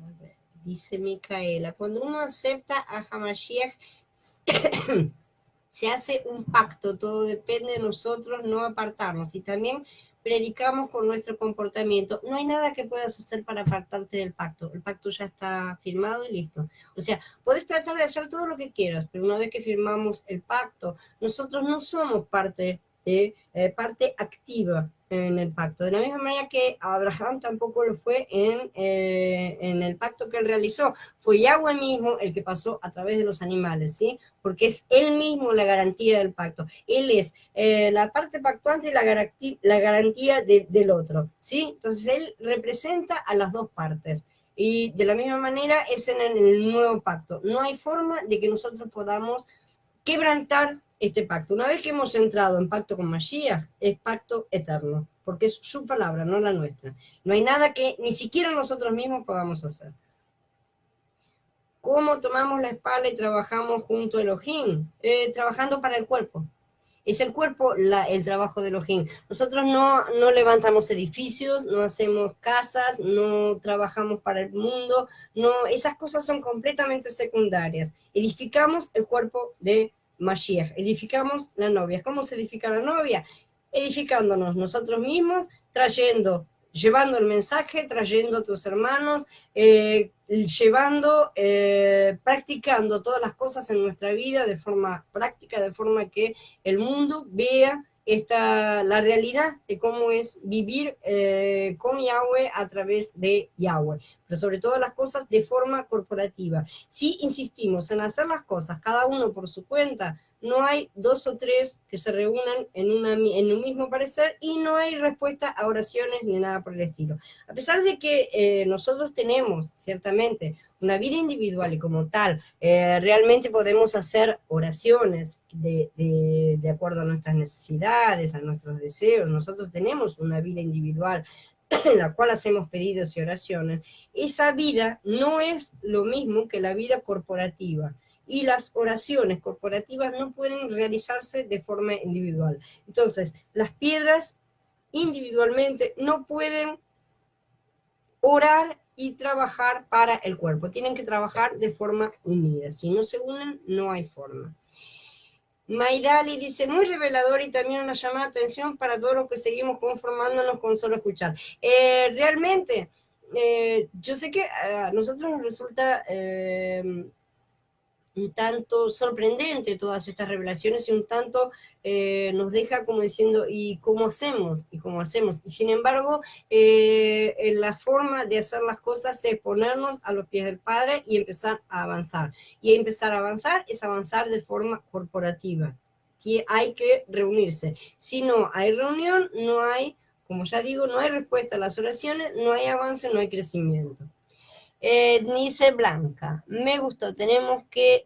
A ver, dice Micaela, cuando uno acepta a Hamashiach, se hace un pacto, todo depende de nosotros, no apartarnos. Y también predicamos con nuestro comportamiento. No hay nada que puedas hacer para apartarte del pacto. El pacto ya está firmado y listo. O sea, puedes tratar de hacer todo lo que quieras, pero una vez que firmamos el pacto, nosotros no somos parte activa en el pacto. De la misma manera que Abraham tampoco lo fue en el pacto que él realizó. Fue Yahweh mismo el que pasó a través de los animales, ¿sí? Porque es él mismo la garantía del pacto. Él es la parte pactuante y la garantía del otro, ¿sí? Entonces él representa a las dos partes. Y de la misma manera es en el nuevo pacto. No hay forma de que nosotros podamos quebrantar este pacto. Una vez que hemos entrado en pacto con Mashiach, es pacto eterno, porque es su palabra, no la nuestra. No hay nada que ni siquiera nosotros mismos podamos hacer. ¿Cómo tomamos la espalda y trabajamos junto a Elohim? Trabajando para el cuerpo. Es el cuerpo el trabajo de Elohim. Nosotros no levantamos edificios, no hacemos casas, no trabajamos para el mundo, no, esas cosas son completamente secundarias. Edificamos el cuerpo de Mashiach, edificamos la novia. ¿Cómo se edifica la novia? Edificándonos nosotros mismos, llevando el mensaje, trayendo a tus hermanos, practicando todas las cosas en nuestra vida de forma práctica, de forma que el mundo vea la realidad de cómo es vivir con Yahweh a través de Yahweh, pero sobre todas las cosas de forma corporativa. Si insistimos en hacer las cosas cada uno por su cuenta, no hay dos o tres que se reúnan en un mismo parecer y no hay respuesta a oraciones ni nada por el estilo. A pesar de que nosotros tenemos, ciertamente, una vida individual y como tal, realmente podemos hacer oraciones de acuerdo a nuestras necesidades, a nuestros deseos. Nosotros tenemos una vida individual en la cual hacemos pedidos y oraciones. Esa vida no es lo mismo que la vida corporativa. Y las oraciones corporativas no pueden realizarse de forma individual. Entonces, las piedras individualmente no pueden orar y trabajar para el cuerpo. Tienen que trabajar de forma unida. Si no se unen, no hay forma. Maidali dice, muy revelador y también una llamada de atención para todos los que seguimos conformándonos con solo escuchar. Realmente, yo sé que a nosotros nos resulta un tanto sorprendente todas estas revelaciones y un tanto nos deja como diciendo, ¿y cómo hacemos? ¿Y cómo hacemos? Y sin embargo, la forma de hacer las cosas es ponernos a los pies del Padre y empezar a avanzar. Y empezar a avanzar es avanzar de forma corporativa. Que hay que reunirse. Si no hay reunión, no hay, como ya digo, no hay respuesta a las oraciones, no hay avance, no hay crecimiento. Dice Blanca, me gustó, tenemos que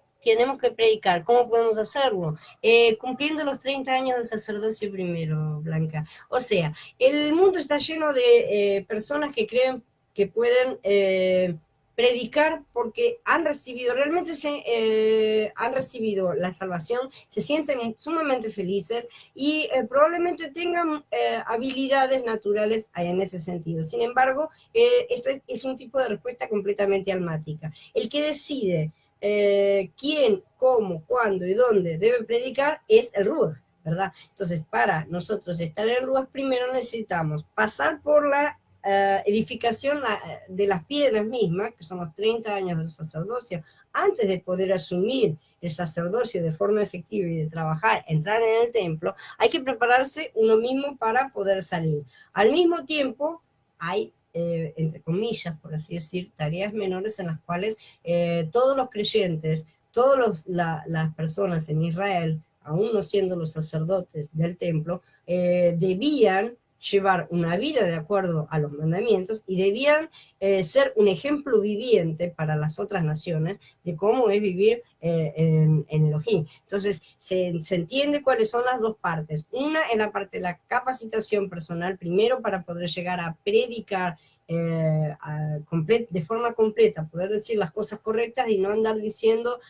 predicar. ¿Cómo podemos hacerlo? Cumpliendo los 30 años de sacerdocio primero, Blanca. O sea, el mundo está lleno de personas que creen que pueden predicar porque han recibido, realmente han recibido la salvación, se sienten sumamente felices y probablemente tengan habilidades naturales en ese sentido. Sin embargo, este es un tipo de respuesta completamente almática. El que decide quién, cómo, cuándo y dónde debe predicar es el Ruach, ¿verdad? Entonces, para nosotros estar en el Ruach, primero necesitamos pasar por la edificación de las piedras mismas, que son los 30 años del sacerdocio, antes de poder asumir el sacerdocio de forma efectiva y de trabajar, entrar en el templo, hay que prepararse uno mismo para poder salir. Al mismo tiempo, hay entre comillas, por así decir, tareas menores en las cuales todos los creyentes, todas las personas en Israel, aún no siendo los sacerdotes del templo, debían llevar una vida de acuerdo a los mandamientos y debían ser un ejemplo viviente para las otras naciones de cómo es vivir en Elohim. Entonces, se entiende cuáles son las dos partes. Una es la parte de la capacitación personal, primero para poder llegar a predicar de forma completa, poder decir las cosas correctas y no andar diciendo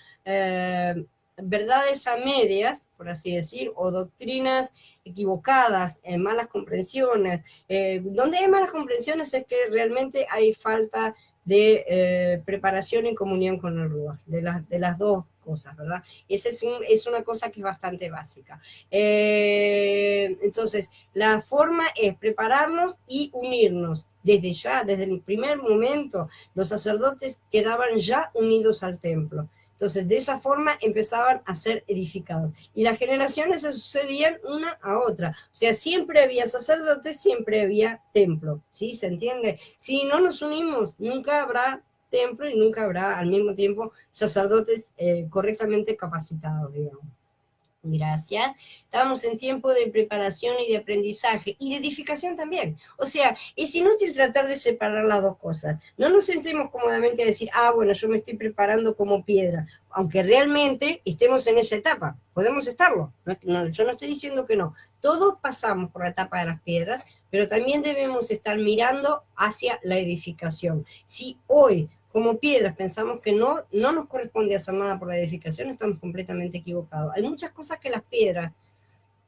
verdades a medias, por así decir, o doctrinas equivocadas, malas comprensiones. Donde hay malas comprensiones es que realmente hay falta de preparación y comunión con el Ruach, de las dos cosas, ¿verdad? Esa es una cosa que es bastante básica. Entonces, la forma es prepararnos y unirnos. Desde ya, desde el primer momento, los sacerdotes quedaban ya unidos al templo. Entonces, de esa forma empezaban a ser edificados. Y las generaciones se sucedían una a otra. O sea, siempre había sacerdotes, siempre había templo. ¿Sí? ¿Se entiende? Si no nos unimos, nunca habrá templo y nunca habrá al mismo tiempo sacerdotes correctamente capacitados, digamos. Gracias. Estamos en tiempo de preparación y de aprendizaje y de edificación también. O sea, es inútil tratar de separar las dos cosas. No nos sentemos cómodamente a decir, bueno, yo me estoy preparando como piedra, aunque realmente estemos en esa etapa. Podemos estarlo. Yo no estoy diciendo que no. Todos pasamos por la etapa de las piedras, pero también debemos estar mirando hacia la edificación. Si hoy como piedras pensamos que no nos corresponde hacer nada por la edificación, estamos completamente equivocados. Hay muchas cosas que las piedras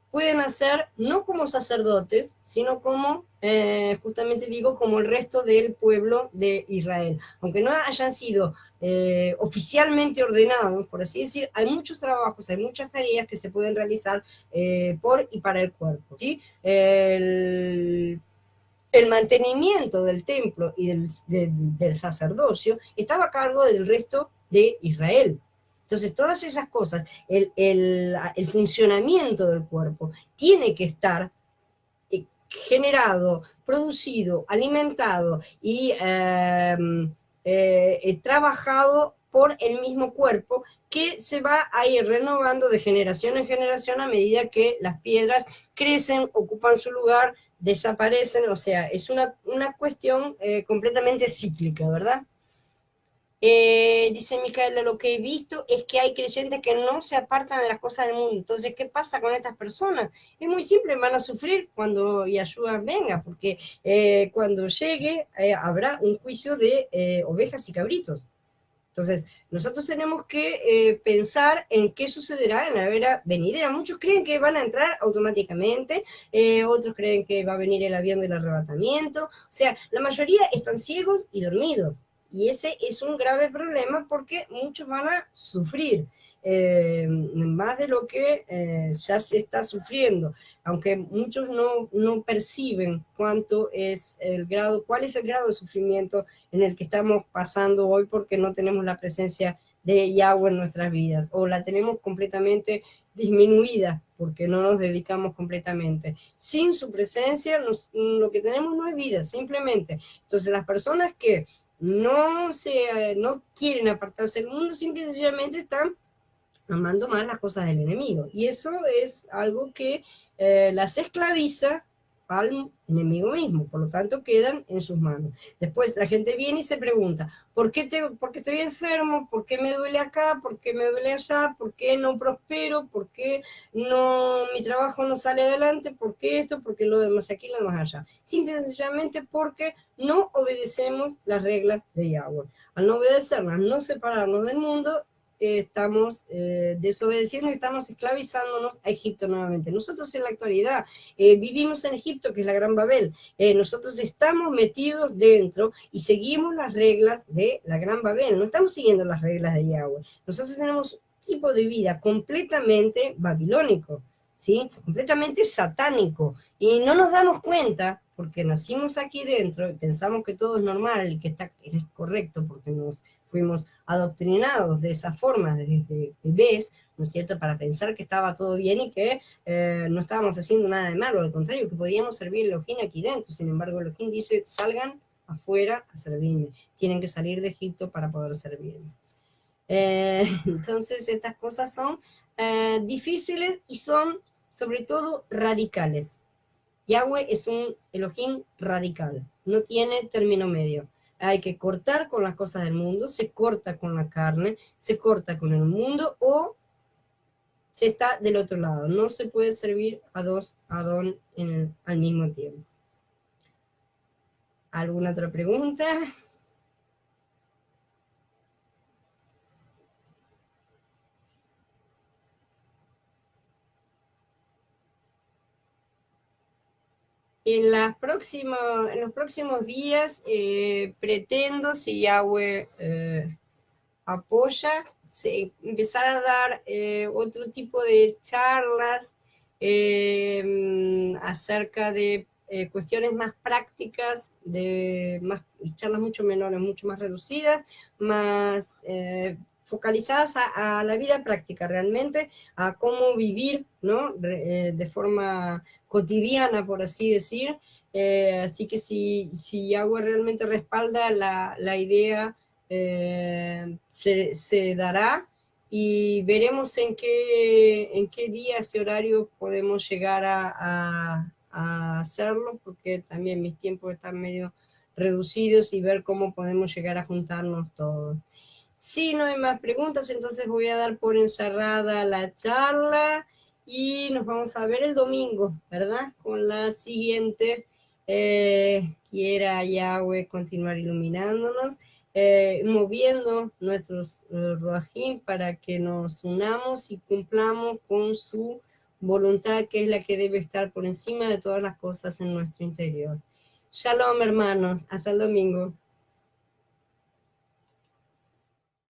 pueden hacer, no como sacerdotes, sino como, justamente digo, como el resto del pueblo de Israel. Aunque no hayan sido oficialmente ordenados, por así decir, hay muchos trabajos, hay muchas tareas que se pueden realizar por y para el cuerpo, ¿sí? El mantenimiento del templo y del sacerdocio estaba a cargo del resto de Israel. Entonces, todas esas cosas, el funcionamiento del cuerpo tiene que estar generado, producido, alimentado y trabajado por el mismo cuerpo que se va a ir renovando de generación en generación a medida que las piedras crecen, ocupan su lugar, desaparecen, o sea, es una cuestión completamente cíclica, ¿verdad? Dice Micaela, lo que he visto es que hay creyentes que no se apartan de las cosas del mundo. Entonces, ¿qué pasa con estas personas? Es muy simple, van a sufrir cuando Yahshua venga, porque cuando llegue habrá un juicio de ovejas y cabritos. Entonces, nosotros tenemos que pensar en qué sucederá en la era venidera. Muchos creen que van a entrar automáticamente, otros creen que va a venir el avión del arrebatamiento. O sea, la mayoría están ciegos y dormidos. Y ese es un grave problema porque muchos van a sufrir más de lo que ya se está sufriendo, aunque muchos no perciben cuánto es el grado, cuál es el grado de sufrimiento en el que estamos pasando hoy porque no tenemos la presencia de Yahweh en nuestras vidas, o la tenemos completamente disminuida porque no nos dedicamos completamente. Sin su presencia, lo que tenemos no es vida, simplemente. Entonces, las personas que no quieren apartarse del mundo, simple y sencillamente están amando más las cosas del enemigo. Y eso es algo que las esclaviza al enemigo mismo, por lo tanto quedan en sus manos. Después la gente viene y se pregunta, ¿por qué estoy enfermo? ¿Por qué me duele acá? ¿Por qué me duele allá? ¿Por qué no prospero? ¿Por qué mi trabajo no sale adelante? ¿Por qué esto? ¿Por qué lo demás aquí, lo demás allá? Simple y sencillamente porque no obedecemos las reglas de Yahweh. Al no obedecerlas, no separarnos del mundo, estamos desobedeciendo y estamos esclavizándonos a Egipto nuevamente. Nosotros en la actualidad vivimos en Egipto, que es la Gran Babel. Nosotros estamos metidos dentro y seguimos las reglas de la Gran Babel. No estamos siguiendo las reglas de Yahweh. Nosotros tenemos un tipo de vida completamente babilónico, ¿sí? Completamente satánico. Y no nos damos cuenta porque nacimos aquí dentro y pensamos que todo es normal y que es correcto porque nos fuimos adoctrinados de esa forma desde bebés, ¿no es cierto?, para pensar que estaba todo bien y que no estábamos haciendo nada de malo, al contrario, que podíamos servir a Elohim aquí dentro. Sin embargo, Elohim dice, salgan afuera a servirme, tienen que salir de Egipto para poder servirme. Entonces, estas cosas son difíciles y son, sobre todo, radicales. Yahweh es un Elohim radical, no tiene término medio. Hay que cortar con las cosas del mundo, se corta con la carne, se corta con el mundo o se está del otro lado. No se puede servir a dos Adón al mismo tiempo. ¿Alguna otra pregunta? En los próximos días pretendo, si Yahweh apoya, empezar a dar otro tipo de charlas acerca de cuestiones más prácticas, charlas mucho menores, mucho más reducidas, más focalizadas a la vida práctica realmente, a cómo vivir, ¿no?, de forma cotidiana, por así decir. Así que si Yahweh realmente respalda la idea, se dará y veremos en qué día, ese horario podemos llegar a hacerlo, porque también mis tiempos están medio reducidos y ver cómo podemos llegar a juntarnos todos. Si no hay más preguntas, entonces voy a dar por encerrada la charla y nos vamos a ver el domingo, ¿verdad? Con la siguiente. Quiera Yahweh continuar iluminándonos, moviendo nuestros Ruajim para que nos unamos y cumplamos con su voluntad, que es la que debe estar por encima de todas las cosas en nuestro interior. Shalom, hermanos. Hasta el domingo.